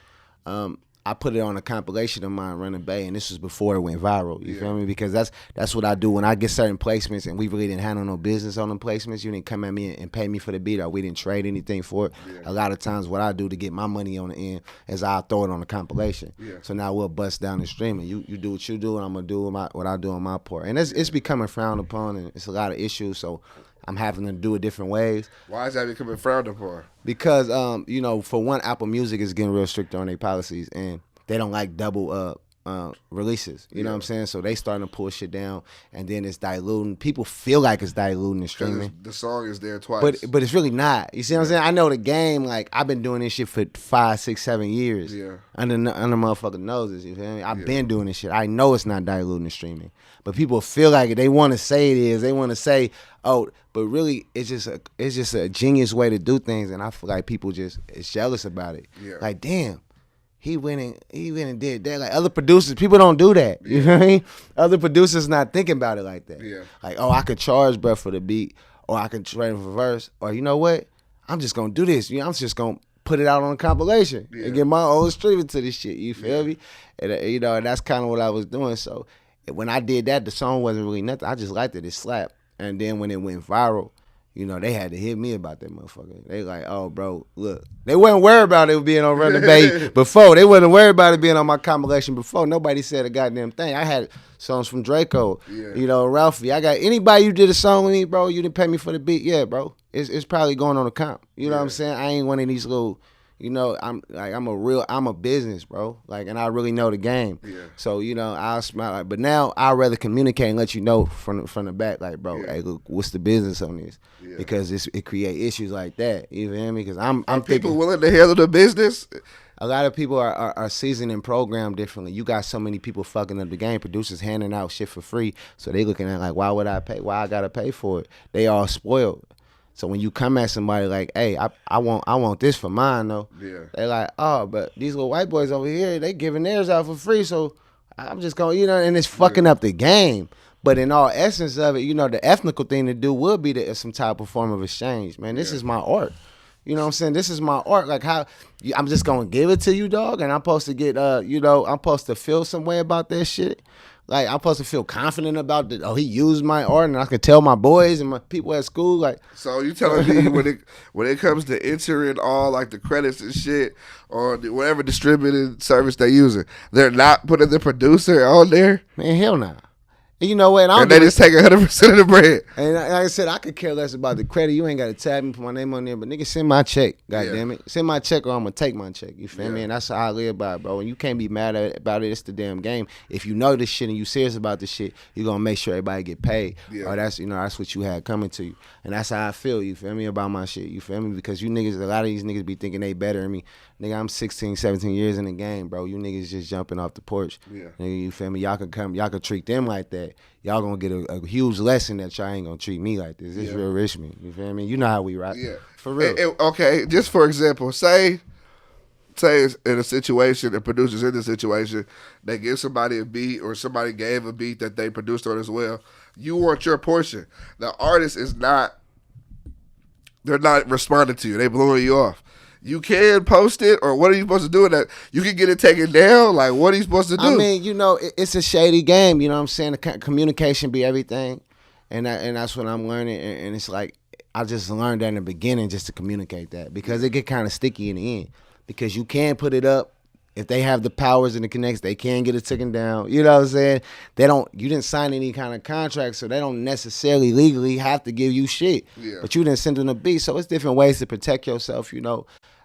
S2: I put it on a compilation of mine, Running Bay, and this was before it went viral. You feel me? Because that's what I do when I get certain placements, and we really didn't handle no business on them placements. You didn't come at me and pay me for the beat, or we didn't trade anything for it. Yeah. A lot of times, what I do to get my money on the end is I throw it on the compilation. Yeah. So now we'll bust down the streaming. You do what you do, and I'm gonna do what I do on my part. And it's becoming frowned upon, and it's a lot of issues. So I'm having to do it different ways.
S1: Why is that becoming frowned upon?
S2: Because, for one, Apple Music is getting real strict on their policies, and they don't like double releases. You know what I'm saying? So they starting to pull shit down, and then it's diluting. People feel like it's diluting the streaming.
S1: The song is there twice.
S2: But it's really not. You see what I'm saying? I know the game. Like, I've been doing this shit for 5, 6, 7 years. Yeah. Under motherfucking noses. You feel me? I've been doing this shit. I know it's not diluting the streaming. But people feel like it. They want to say it is. They want to say, oh, but really, it's just a genius way to do things, and I feel like people is jealous about it. Yeah. Like, damn, he went and did that. Like, other producers, people don't do that. You know what I mean? Other producers not thinking about it like that. Yeah. Like, oh, I could charge bruh for the beat, or I could trade him for verse, or you know what? I'm just gonna do this. I'm just gonna put it out on a compilation and get my own streaming to this shit. You feel me? And and that's kind of what I was doing. So when I did that, the song wasn't really nothing. I just liked it. It slapped. And then when it went viral, they had to hit me about that motherfucker. They like, oh, bro, look. They wasn't worried about it being on Run the Bay before. They wasn't worried about it being on my compilation before. Nobody said a goddamn thing. I had songs from Draco, Ralphie. I got anybody you did a song with me, bro, you didn't pay me for the beat. Yeah, bro. It's probably going on a comp. You know what I'm saying? I ain't one of these little... I'm a business, bro. Like, and I really know the game. Yeah. So, I'll smile. Like, but now I'd rather communicate and let you know from the back, like, bro, hey, look, what's the business on this? Yeah. Because it create issues like that. You feel me? Because I'm
S1: people willing to handle the business.
S2: A lot of people are seasoning program differently. You got so many people fucking up the game. Producers handing out shit for free, so they looking at like, why would I pay? Why I gotta pay for it? They all spoiled. So when you come at somebody like, hey, I want this for mine though. Yeah. They like, oh, but these little white boys over here, they giving theirs out for free, so I'm just going, and it's fucking up the game. But in all essence of it, the ethnical thing to do would be some type of form of exchange. Man, this is my art. You know what I'm saying? This is my art. Like, how I'm just gonna give it to you, dog, and I'm supposed to get I'm supposed to feel some way about that shit. Like, I'm supposed to feel confident about that. Oh, he used my art, and I can tell my boys and my people at school. Like,
S1: so you telling me when it comes to entering all like the credits and shit on whatever distributed service they're using, they're not putting the producer on there?
S2: Man, hell no. And you know what?
S1: And they just take 100% of the bread.
S2: And like I said, I could care less about the credit. You ain't got to tag me, put my name on there. But nigga, send my check. God damn it. Send my check or I'm going to take my check. You feel me? And that's how I live by it, bro. And you can't be mad about it. It's the damn game. If you know this shit and you serious about this shit, you're going to make sure everybody get paid. Yeah. Or that's what you had coming to you. And that's how I feel, you feel me, about my shit. You feel me? Because you niggas, a lot of these niggas be thinking they better than me. Nigga, I'm 16, 17 years in the game, bro. You niggas just jumping off the porch. Yeah. Nigga, you feel me? Y'all could treat them like that. Y'all gonna get a huge lesson that y'all ain't gonna treat me like this. This real Richmond. You feel me? You know how we rock. Yeah. For real.
S1: Okay, just for example, say it's in a situation, the producer's in the situation, they give somebody a beat or somebody gave a beat that they produced on as well. You want your portion. The artist they're not responding to you. They blowing you off. You can post it, or what are you supposed to do with that? You can get it taken down. Like, what are you supposed to do?
S2: I mean, it's a shady game. You know what I'm saying? The communication be everything, and that's what I'm learning. And it's like, I just learned that in the beginning just to communicate that, because it get kind of sticky in the end. Because you can put it up. If they have the powers and the connects, they can get it taken down. You know what I'm saying? You didn't sign any kind of contract, so they don't necessarily legally have to give you shit. Yeah. But you didn't send them a beat, so it's different ways to protect yourself,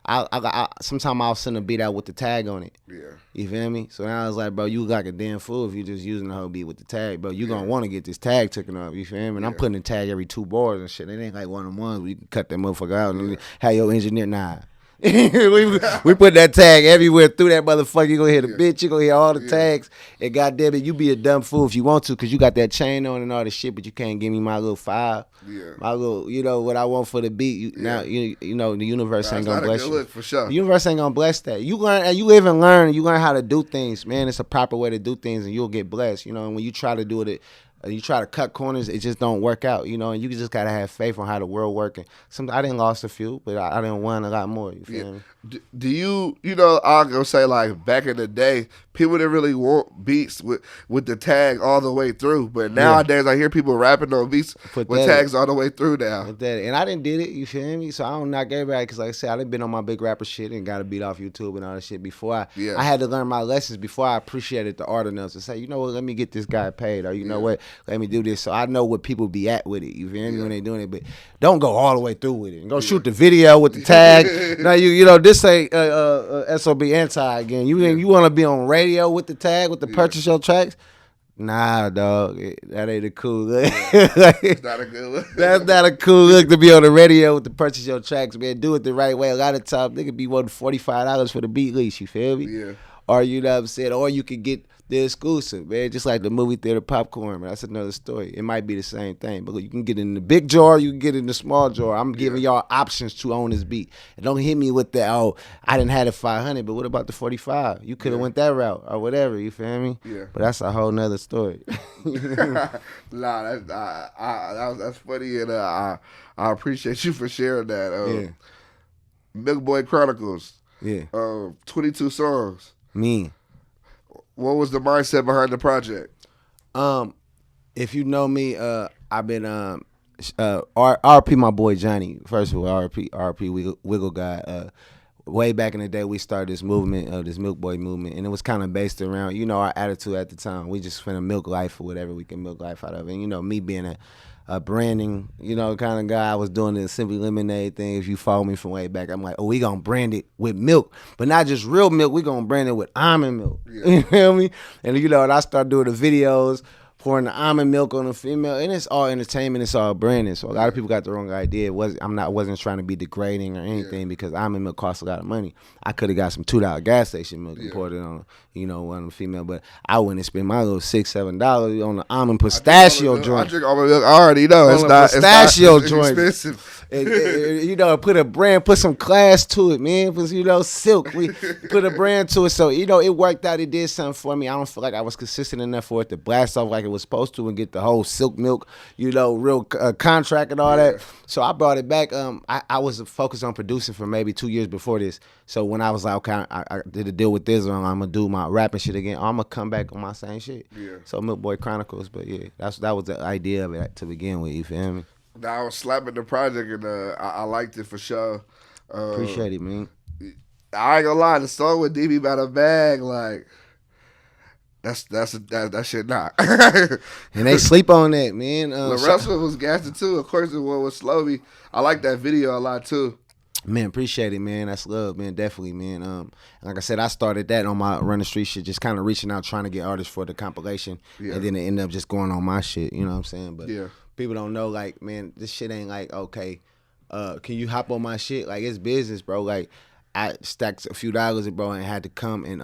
S2: I sometimes I'll send a beat out with the tag on it. Yeah. You feel me? So now I was like, bro, you like a damn fool if you just using the whole beat with the tag, bro. You gonna want to get this tag taken off. You feel me? And I'm putting the tag every 2 bars and shit. It ain't like one of them ones where you can cut that motherfucker out and have your engineer. Nah. we put that tag everywhere through that motherfucker. You gonna hear the bitch, you gonna hear all the tags. And goddamn it, you be a dumb fool if you want to, cause you got that chain on and all the shit, but you can't give me my little file. Yeah. My little, you know what I want for the beat. Now you know the universe ain't gonna bless you. Look, for sure. The universe ain't gonna bless that. You learn and you live and learn. You learn how to do things, man. It's a proper way to do things, and you'll get blessed. You know, and when you try to do it. You try to cut corners, it just don't work out, you know. And you just gotta have faith on how the world working. I didn't lost a few, but I didn't win a lot more. You feel me?
S1: Do you know? I'm gonna say like back in the day, people didn't really want beats with the tag all the way through. But nowadays, I hear people rapping on beats with tags all the way through now.
S2: And I didn't did it. You feel me? So I don't knock everybody because, like I said, I done been on my big rapper shit and got a beat off YouTube and all that shit before. I had to learn my lessons before I appreciated the art enough to say, you know what? Let me get this guy paid, or you know what? Let me do this. So I know what people be at with it. You feel me when they doing it, but don't go all the way through with it. And go shoot the video with the tag. Now you know this ain't SOB anti again. You want to be on radio with the tag with the purchase your tracks? Nah, dog, that ain't a cool look. It's not a good look. That's not a cool look to be on the radio with the purchase your tracks, man. Do it the right way. A lot of times, nigga be wanting $45 for the beat lease. You feel me? Yeah. Or you know what I'm saying? Or you could get the exclusive, man. Just like the movie theater popcorn, man. That's another story. It might be the same thing, but you can get it in the big jar, you can get it in the small jar. I'm giving y'all options to own this beat. And don't hit me with that, oh, I didn't have it 500, but what about the 45? You could have went that route or whatever, you feel me? Yeah. But that's a whole nother story.
S1: Nah, that's funny, and I appreciate you for sharing that. Boy Chronicles. Yeah. 22 songs.
S2: Me.
S1: What was the mindset behind the project?
S2: If you know me, I've been RP my boy Johnny. First of all, RP Wiggle Guy. Way back in the day, we started this movement, this Milk Boy movement, and it was kind of based around, you know, our attitude at the time. We just finna milk life or whatever we can milk life out of. And you know, me being a branding, you know, kind of guy. I was doing the Simply Lemonade thing. If you follow me from way back, I'm like, oh, we gonna brand it with milk, but not just real milk. We gonna brand it with almond milk. Yeah. You feel me? And you know, and I started doing the videos, pouring the almond milk on the female, and it's all entertainment. It's all branding. So a lot of people got the wrong idea. Wasn't trying to be degrading or anything because almond milk costs a lot of money. I could have got some $2 gas station milk and poured it on, you know, one of the female, but I wouldn't spend my little $6-7 on the almond pistachio joint.
S1: I drink almond milk. I already know it's not
S2: pistachio joint.
S1: Expensive.
S2: You know, put some class to it, man. Because, you know, silk. We put a brand to it. So, you know, it worked out. It did something for me. I don't feel like I was consistent enough for it to blast off like it was supposed to and get the whole silk milk, you know, real contract and all that. So I brought it back. I was focused on producing for maybe 2 years before this. So when I was like, okay, I did a deal with Thizzler, I'm going to do my rapping shit again. I'm going to come back on my same shit. Yeah. So Boy Chronicles. But yeah, that was the idea of it to begin with. You feel me?
S1: Now I was slapping the project and I liked it for sure.
S2: Appreciate it, man.
S1: I ain't gonna lie, the song with DB.Boutabag, like that shit not.
S2: And they sleep on that, man.
S1: LaRussell was gassing too. Of course, the one with Slo-Be. I like that video a lot too.
S2: Man, appreciate it, man. That's love, man. Definitely, man. Like I said, I started that on my Run the Street shit, just kind of reaching out, trying to get artists for the compilation, and then it ended up just going on my shit. You know what I'm saying? But people don't know, like, man, this shit ain't like, okay, can you hop on my shit? Like, it's business, bro. Like, I stacked a few dollars, bro, and had to come and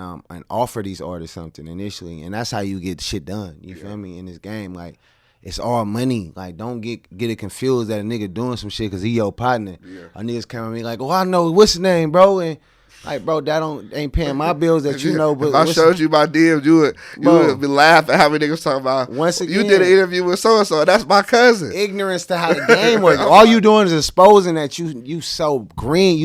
S2: offer these artists something initially, and that's how you get shit done. You feel me? In this game, like, it's all money. Like, don't get it confused that a nigga doing some shit because he your partner. A niggas come at me like, oh, I know, what's his name, bro? And like, bro, that ain't paying my bills that you know. But
S1: if I showed you my DMs, you would be laughing how many niggas talking about.
S2: Once again,
S1: you did an interview with so and so. That's my cousin.
S2: Ignorance to how the game works. All you doing is exposing that you so green.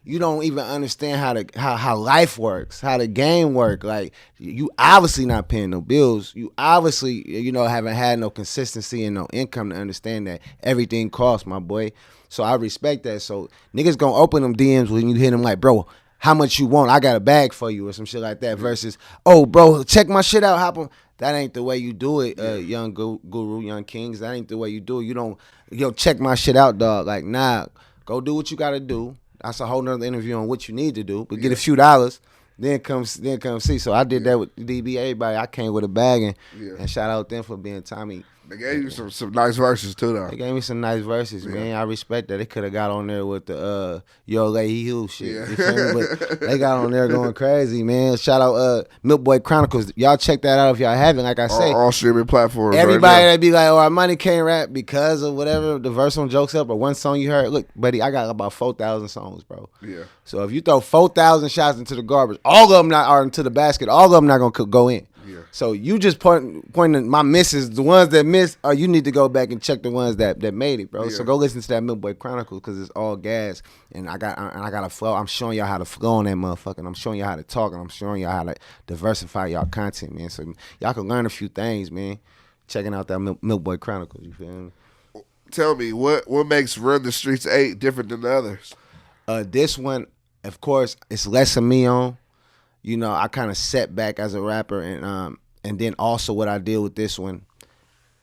S2: You don't even understand how life works, how the game work. Like, you obviously not paying no bills. You obviously, you know, haven't had no consistency and no income to understand that everything costs, my boy. So I respect that. So niggas gonna open them DMs when you hit them like, bro, how much you want? I got a bag for you or some shit like that. Versus, oh, bro, check my shit out. Hop on. That ain't the way you do it, young guru, young kings. That ain't the way you do it. You don't, check my shit out, dog. Like, nah, go do what you gotta do. That's a whole nother interview on what you need to do. But get a few dollars, then come see. So I did that with DB. Everybody, I came with a bag and shout out them for being Tommy.
S1: They gave you some nice verses too, though.
S2: They gave me some nice verses, man. I respect that. They could have got on there with the Yo Lay Who shit.
S1: Yeah.
S2: You feel me? But they got on there going crazy, man. Shout out Boy Chronicles. Y'all check that out if y'all haven't. Like I say,
S1: all streaming platforms.
S2: Everybody that be like, oh, Armani can't rap because of whatever the verse on Jokes Up or one song you heard. Look, buddy, I got about 4,000 songs, bro.
S1: Yeah.
S2: So if you throw 4,000 shots into the garbage, all of them not are into the basket. All of them not gonna go in.
S1: Yeah.
S2: So you just pointing my misses, the ones that missed, or you need to go back and check the ones that made it, bro.
S1: Yeah.
S2: So go listen to that Boy Chronicles because it's all gas, and I got a flow. I'm showing y'all how to flow on that motherfucker. And I'm showing y'all how to talk, and I'm showing y'all how to diversify y'all content, man. So y'all can learn a few things, man. Checking out that Boy Chronicles, you feel me?
S1: Tell me what makes Run the Streets 8 different than the others?
S2: This one, of course, it's less of me on. You know, I kind of set back as a rapper, and then also what I did with this one,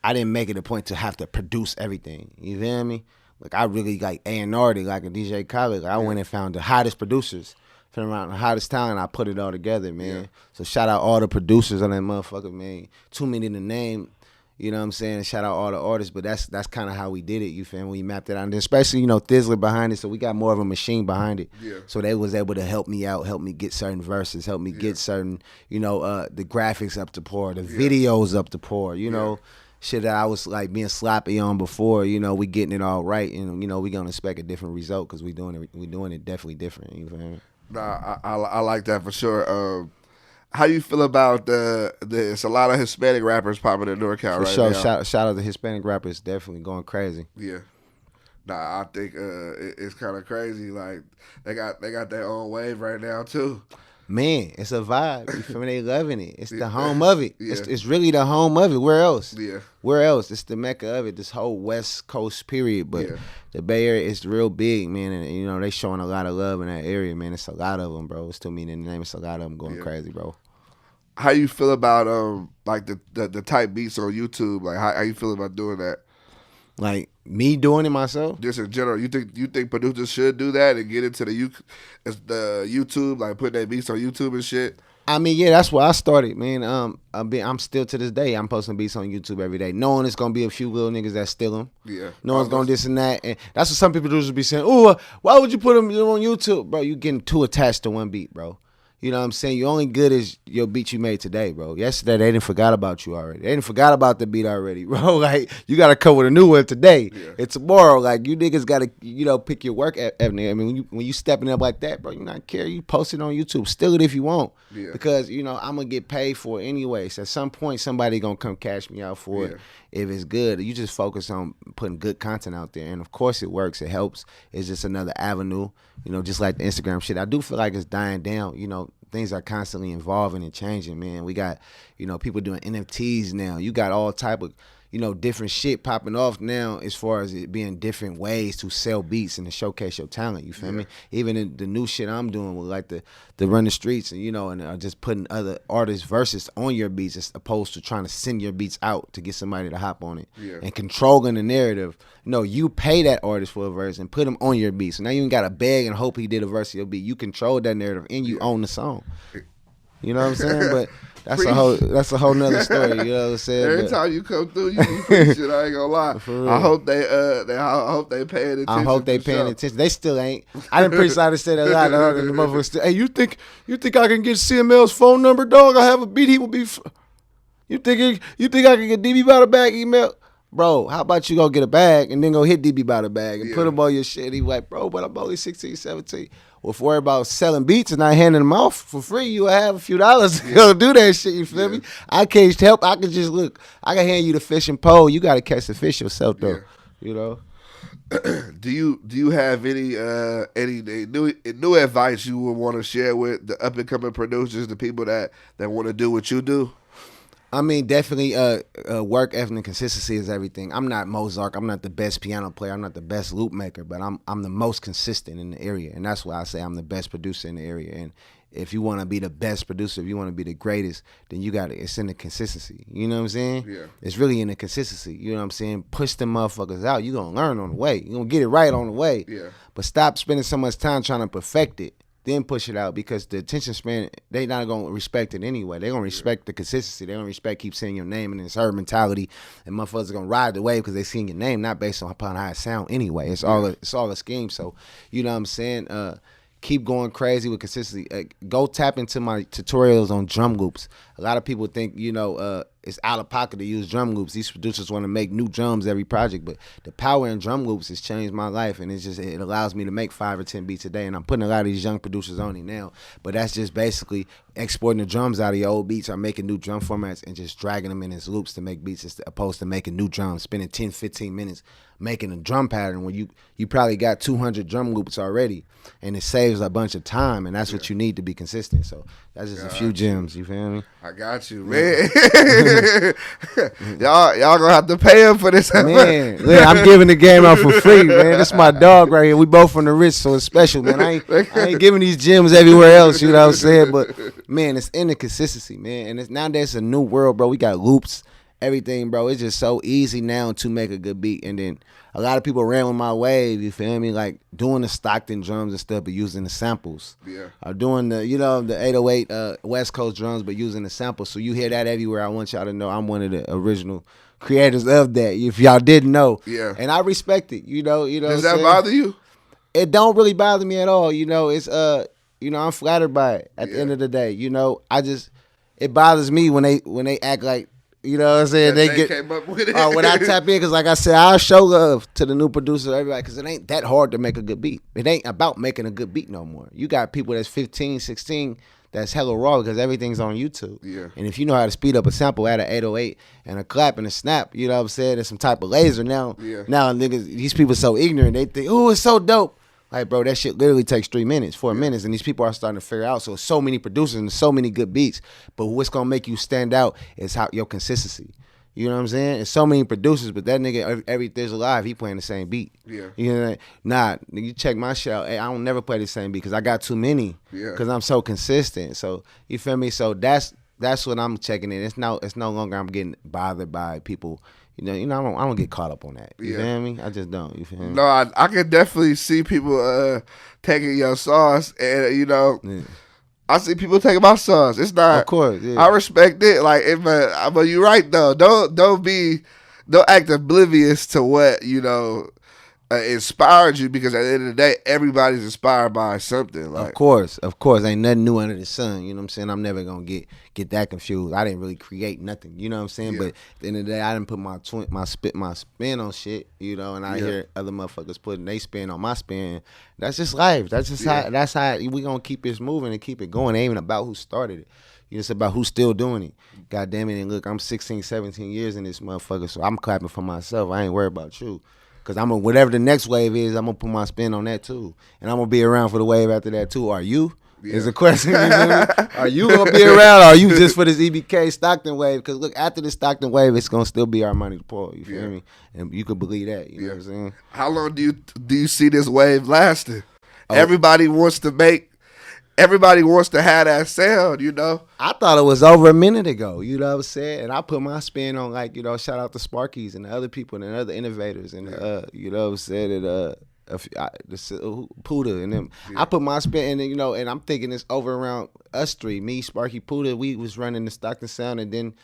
S2: I didn't make it a point to have to produce everything. You feel me? Like I really like A&R'd it like a DJ Khaled. Like, I went and found the hottest producers from around the hottest talent. I put it all together, man. Yeah. So shout out all the producers on that motherfucker, man. Too many to name. You know what I'm saying? Shout out all the artists, but that's kind of how we did it, you feel me? We mapped it out. And especially, you know, Thizzler behind it, so we got more of a machine behind it.
S1: Yeah.
S2: So they was able to help me out, help me get certain verses, help me get certain, you know, the graphics up to par, the videos up to par, you know. Shit that I was like being sloppy on before, you know, we getting it all right, and you know, we gonna expect a different result because we doing it definitely different, you feel me?
S1: Nah, I like that for sure. How you feel about it's a lot of Hispanic rappers popping in NorCal right
S2: sure.
S1: now?
S2: Shout out to Hispanic rappers, definitely going crazy.
S1: Yeah. Nah, I think it's kind of crazy. Like they got their own wave right now too.
S2: Man, it's a vibe. You feel me? They loving it. It's the home of it.
S1: Yeah.
S2: It's really the home of it. Where else?
S1: Yeah.
S2: Where else? It's the mecca of it. This whole West Coast period. But the Bay Area is real big, man. And you know they showing a lot of love in that area, man. It's a lot of them, bro. It's too many in the name. It's a lot of them going crazy, bro.
S1: How you feel about like the type beats on YouTube? Like how you feel about doing that?
S2: Like me doing it myself?
S1: Just in general, you think producers should do that and get into the YouTube, like put their beats on YouTube and shit?
S2: I mean, yeah, that's where I started, man. I'm still to this day, I'm posting beats on YouTube every day, knowing it's gonna be a few little niggas that steal them.
S1: Yeah,
S2: no one's gonna this and that, and that's what some people do be saying. Oh, why would you put them on YouTube, bro? You getting too attached to one beat, bro. You know what I'm saying? You're only good as your beat you made today, bro. Yesterday, they didn't forgot about you already. They didn't forgot about the beat already, bro. Like, you got to come with a new one today.
S1: Yeah.
S2: It's tomorrow. Like, you niggas got to, you know, pick your work ethic. I mean, when you stepping up like that, bro, you not care. You post it on YouTube. Steal it if you want.
S1: Yeah.
S2: Because, you know, I'm going to get paid for it anyway. So at some point, somebody going to come cash me out for it if it's good. You just focus on putting good content out there. And, of course, it works. It helps. It's just another avenue, you know, just like the Instagram shit. I do feel like it's dying down, you know. Things are constantly evolving and changing, man. We got, you know, people doing NFTs now. You got all type of, you know, different shit popping off now as far as it being different ways to sell beats and to showcase your talent, you feel me? Even in the new shit I'm doing with like the Run the Streets and, you know, and just putting other artists' verses on your beats as opposed to trying to send your beats out to get somebody to hop on it.
S1: Yeah.
S2: And controlling the narrative. No, you pay that artist for a verse and put him on your beat. So now you ain't got to beg and hope he did a verse of your beat. You control that narrative and you own the song. You know what I'm saying? But that's a whole nother story. You know what I'm saying?
S1: Every time you come through, you preach shit. I ain't gonna lie. I hope they paying attention.
S2: I hope they paying attention. They still ain't. I didn't preach. I done said that a lot. The motherfuckers still, hey, you think I can get CML's phone number, dog? I have a beat. He will be. You think I can get DB.Boutabag email? Bro, how about you go get a bag and then go hit DB.Boutabag and put him on your shit? He like, bro, but I'm only 16, 17. Well, if you worry about selling beats and not handing them off for free, you'll have a few dollars to go do that shit, you feel me? I can't help. I can just look. I can hand you the fishing pole. You got to catch the fish yourself, though. You know?
S1: Do you have any new advice you would want to share with the up-and-coming producers, the people that want to do what you do?
S2: I mean, definitely work ethic and consistency is everything. I'm not Mozart. I'm not the best piano player. I'm not the best loop maker, but I'm the most consistent in the area. And that's why I say I'm the best producer in the area. And if you want to be the best producer, if you want to be the greatest, then you got it's in the consistency. You know what I'm saying?
S1: Yeah.
S2: It's really in the consistency. You know what I'm saying? Push them motherfuckers out. You're going to learn on the way. You're going to get it right on the way.
S1: Yeah.
S2: But stop spending so much time trying to perfect it. then push it out, because the attention span, they not gonna respect it anyway. They gonna respect the consistency. They gonna respect keep saying your name, and it's herd mentality, and motherfuckers are gonna ride the wave because they seeing your name, not based upon how it sound anyway. It's all a scheme. So you know what I'm saying. Keep going crazy with consistency. Go tap into my tutorials on drum loops. A lot of people think, it's out of pocket to use drum loops. These producers want to make new drums every project, but the power in drum loops has changed my life, and it allows me to make 5 or 10 beats a day. And I'm putting a lot of these young producers on it now. But that's just basically exporting the drums out of your old beats or making new drum formats and just dragging them in as loops to make beats, as opposed to making new drums, spending 10, 15 minutes making a drum pattern when you probably got 200 drum loops already, and it saves a bunch of time, and that's what you need to be consistent. So that's just a few gems, you feel me?
S1: I got you, man. y'all gonna have to pay him for this.
S2: Man, I'm giving the game out for free, man. This is my dog right here. We both from the rich, so it's special, man. I ain't giving these gems everywhere else, you know what I'm saying? But man, it's in the consistency, man. And nowadays it's a new world, bro. We got loops, everything, bro. It's just so easy now to make a good beat. And then a lot of people ran with my wave, you feel me? Like doing the Stockton drums and stuff, but using the samples. Yeah. Or doing the 808 West Coast drums, but using the samples. So you hear that everywhere. I want y'all to know I'm one of the original creators of that, if y'all didn't know. Yeah. And I respect it, Does
S1: that bother you?
S2: It don't really bother me at all. It's I'm flattered by it at the end of the day. It bothers me when they act like, you know what I'm saying? They came up with it. When I tap in, because like I said, I'll show love to the new producer, everybody, because it ain't that hard to make a good beat. It ain't about making a good beat no more. You got people that's 15, 16 that's hella raw because everything's on YouTube. Yeah. And if you know how to speed up a sample, add an 808 and a clap and a snap, you know what I'm saying, and some type of laser now. Yeah. Now niggas, these people so ignorant, they think, oh, it's so dope. Like, bro, that shit literally takes 3 minutes, 4 minutes, and these people are starting to figure out. So many producers and so many good beats, but what's gonna make you stand out is how your consistency. You know what I'm saying? And so many producers, but that nigga, every Thizzler Live, he playing the same beat. Yeah. You check my shit out. Hey, I don't never play the same beat because I got too many. Yeah. Because I'm so consistent. So you feel me? So that's what I'm checking in. It's no longer I'm getting bothered by people. I don't get caught up on that. You feel me? I just don't. You feel me?
S1: No, I can definitely see people taking your sauce, and I see people taking my songs. It's not.
S2: Of course, yeah.
S1: I respect it. Like, but you're right though. Don't act oblivious to what inspired you, because at the end of the day, everybody's inspired by something. Like,
S2: of course, ain't nothing new under the sun. You know what I'm saying? I'm never gonna get that confused. I didn't really create nothing. You know what I'm saying? Yeah. But at the end of the day, I didn't put my spin on shit. And I hear other motherfuckers putting they spin on my spin. That's just life. That's just how we gonna keep this moving and keep it going. It ain't even about who started it. It's about who's still doing it. God damn it! And look, I'm 16, 17 years in this motherfucker, so I'm clapping for myself. I ain't worried about you. Because whatever the next wave is, I'm going to put my spin on that too. And I'm going to be around for the wave after that too. Are you? Yeah. Is the question. Are you going to be around, or are you just for this EBK Stockton wave? Because look, after the Stockton wave, it's going to still be Armani Depaul. You feel me? And you can believe that. You know what I'm saying?
S1: How long do you see this wave lasting? Everybody wants to have that sound,
S2: I thought it was over a minute ago, you know what I'm saying? And I put my spin on, like, shout out to Sparkies and the other people and the other innovators and, you know what I'm saying, and Puda and them. Yeah. I put my spin in, and I'm thinking it's over around us three, me, Sparky, Puda. We was running the Stockton sound, and then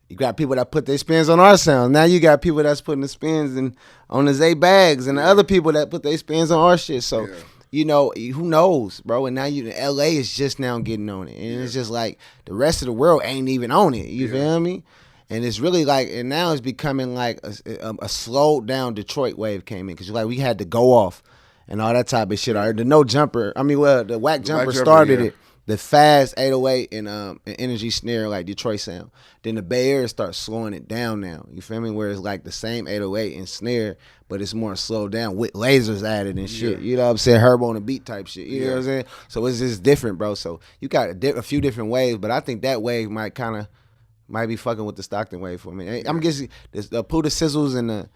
S2: you got people that put their spins on our sound. Now you got people that's putting the spins on the Zay Bags and the other people that put their spins on our shit. So, who knows, bro? And now LA is just now getting on it. And it's just like the rest of the world ain't even on it. You feel me? And it's really like, and now it's becoming like a slowed down Detroit wave came in. Because we had to go off and all that type of shit. The no jumper, the whack jumper started it. The fast 808 and energy snare, like Detroit sound. Then the Bay Area starts slowing it down now. You feel me? Where it's like the same 808 and snare, but it's more slowed down with lasers added and shit. You know what I'm saying? Herb on the beat type shit. You know what I'm saying? So it's just different, bro. So you got a few different waves, but I think that wave might be fucking with the Stockton wave for me. I'm guessing the Puda sizzles and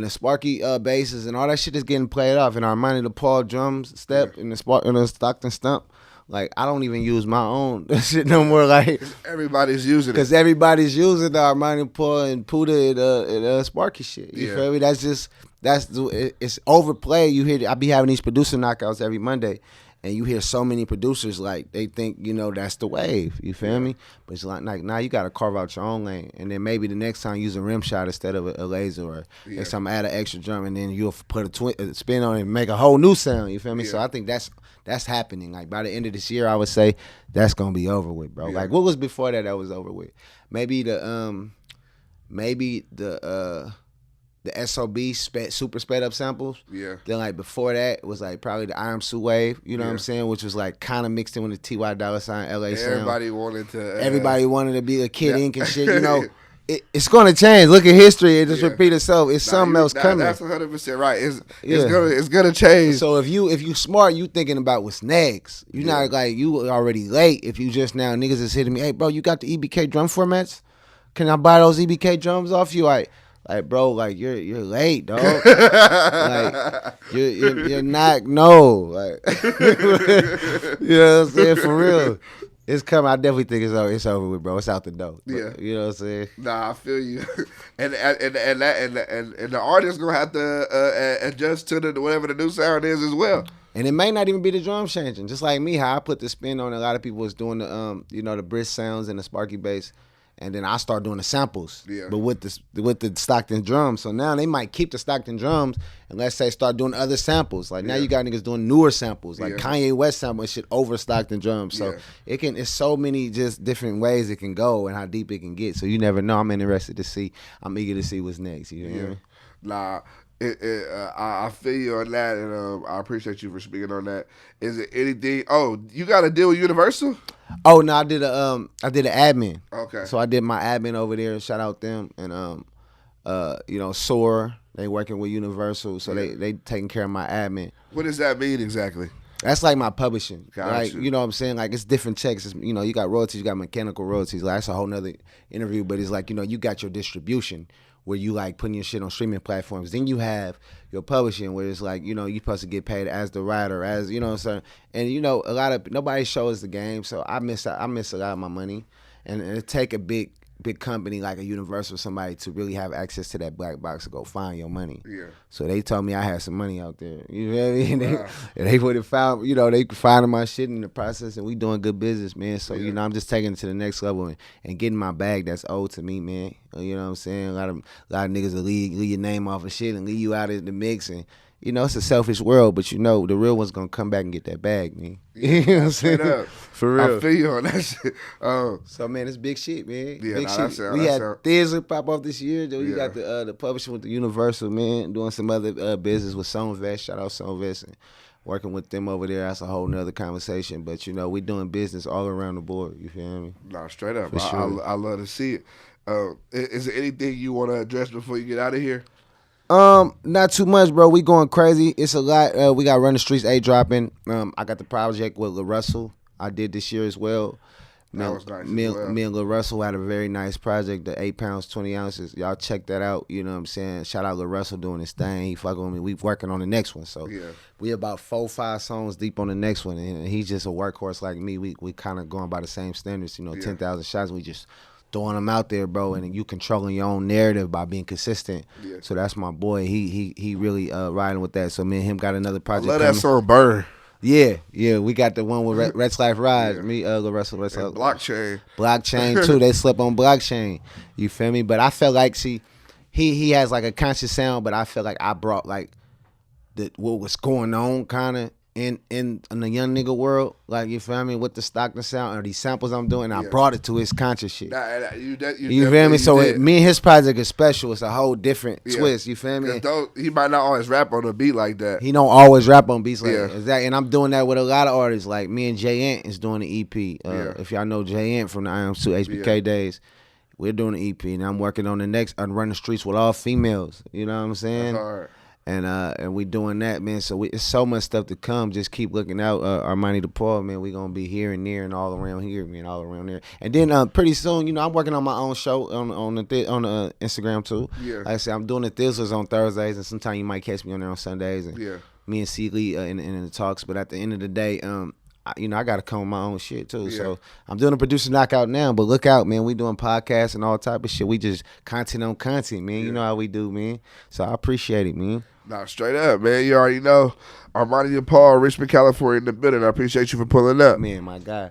S2: the Sparky basses and all that shit is getting played off. And Armani Depaul drums step and the Stockton stump. Like, I don't even use my own shit no more. Like,
S1: everybody's using it.
S2: Because everybody's using the Armani Depaul and Puda and Sparky shit. You feel me? It's overplayed. You hear I be having these producer knockouts every Monday. And you hear so many producers like they think, you know, that's the wave. You feel me? But it's like now you got to carve out your own lane, and then maybe the next time use a rim shot instead of a laser, or next time add an extra drum, and then you'll put a spin on it and make a whole new sound. You feel me? So I think that's happening. Like by the end of this year, I would say that's gonna be over with, bro. Like what was before that was over with? Maybe the SOB super sped up samples. Yeah. Then like before that was like probably the Iron Suit wave, you know what I'm saying, which was like kind of mixed in with the T.Y. Dolla $ign LA sound. Everybody wanted to be a Kid Ink and shit, you know. It's going to change. Look at history. It just repeat itself. It's something else coming.
S1: That's 100% right. It's gonna change.
S2: So if you smart, you thinking about what's next. You're not like you already late. If you just now niggas is hitting me, hey bro, you got the EBK drum formats? Can I buy those EBK drums off you? Like bro, like you're late, dog. Like you're not like you know what I'm saying, for real. It's coming. I definitely think it's over with, bro. It's out the door.
S1: Yeah,
S2: you know what I'm saying.
S1: Nah, I feel you. and the artist gonna have to adjust to the whatever the new sound is as well.
S2: And it may not even be the drum changing. Just like me, how I put the spin on it. A lot of people was doing the the Bris sounds and the Sparky bass. And then I start doing the samples, but with the Stockton drums. So now they might keep the Stockton drums and let's say start doing other samples. Like now you got niggas doing newer samples, like Kanye West sample and shit over Stockton drums. So it's so many just different ways it can go and how deep it can get. So you never know. I'm interested to see. I'm eager to see what's next. You know what I mean?
S1: Nah. I feel you on that, and I appreciate you for speaking on that. Is it anything? Oh, you got to deal with Universal?
S2: Oh no, I did an admin.
S1: Okay.
S2: So I did my admin over there. Shout out them and SOAR. They working with Universal, so they taking care of my admin.
S1: What does that mean exactly?
S2: That's like my publishing.
S1: Gotcha.
S2: Like, you know what I'm saying? Like, it's different checks. It's, you got royalties, you got mechanical royalties. Like, that's a whole nother interview. But it's like, you got your distribution where you, like, putting your shit on streaming platforms. Then you have your publishing where it's like, you're supposed to get paid as the writer, as, you know what I'm saying? And, a lot of, nobody shows the game. So I miss a lot of my money. And it take a big company like a Universal, somebody to really have access to that black box to go find your money.
S1: Yeah.
S2: So they told me I had some money out there. You know what I mean? They would have found, they finding my shit in the process, and we doing good business, man. So, I'm just taking it to the next level and getting my bag that's owed to me, man. You know what I'm saying? A lot of niggas will leave your name off of shit and leave you out of the mix, and it's a selfish world, but the real one's gonna come back and get that bag, man. You know what I'm saying? For real.
S1: I feel you on that shit.
S2: So man, it's big shit, man.
S1: Yeah,
S2: big shit. We had Thizzler pop off this year. Though we got the publishing with the Universal, man. Doing some other business with Sonvest. Shout out Sonvest and working with them over there. That's a whole nother conversation. But we doing business all around the board. You feel me?
S1: Nah, straight up.
S2: Sure.
S1: I love to see it. Is there anything you want to address before you get out of here?
S2: Not too much, bro. We going crazy. It's a lot. We got Run the Streets 8 dropping. I got the project with LaRussell. I did this year as well.
S1: That was nice.
S2: Me and LaRussell had a very nice project, the 8 pounds, 20 ounces. Y'all check that out. You know what I'm saying? Shout out LaRussell doing his thing. He fucking with me. We working on the next one. So we about 4-5 songs deep on the next one. And he's just a workhorse like me. We kind of going by the same standards, 10,000 shots. We just throwing them out there, bro, and you controlling your own narrative by being consistent. Yeah. So that's my boy. He really riding with that. So me and him got another project.
S1: I love that song, Burn.
S2: Yeah. We got the one with Reds Life Rise. Me, LaRussell. Blockchain too. They slip on Blockchain. You feel me? But I felt like, he has like a conscious sound, but I feel like I brought like what was going on kind of in the young nigga world, like, you feel me, with the Stockton sound or these samples I'm doing, I brought it to his conscious shit. You feel me? So me and his project is special. It's a whole different twist. You feel me?
S1: He might not always rap on a beat like that.
S2: He don't always rap on beats like that. Exactly. And I'm doing that with a lot of artists. Like me and Jay Ant is doing the EP. If y'all know Jay Ant from the I Am Su HBK days, we're doing the EP, and I'm working on the next Run the Streets with all females. You know what I'm saying?
S1: That's hard.
S2: And we doing that, man. So it's so much stuff to come. Just keep looking out. Armani Depaul, man. We gonna be here and there and all around here, man, all around there. And then pretty soon, I'm working on my own show on the Instagram too. Yeah. Like I said, I'm doing the Thizzlers on Thursdays, and sometimes you might catch me on there on Sundays. And me and C. Lee in the talks. But at the end of the day, I got to come with my own shit too.
S1: Yeah.
S2: So I'm doing a producer knockout now, but look out, man. We doing podcasts and all type of shit. We just content on content, man. You know how we do, man. So I appreciate it, man.
S1: Nah, straight up, man. You already know. Armani Depaul, Richmond, California in the building. I appreciate you for pulling up.
S2: Man, my guy.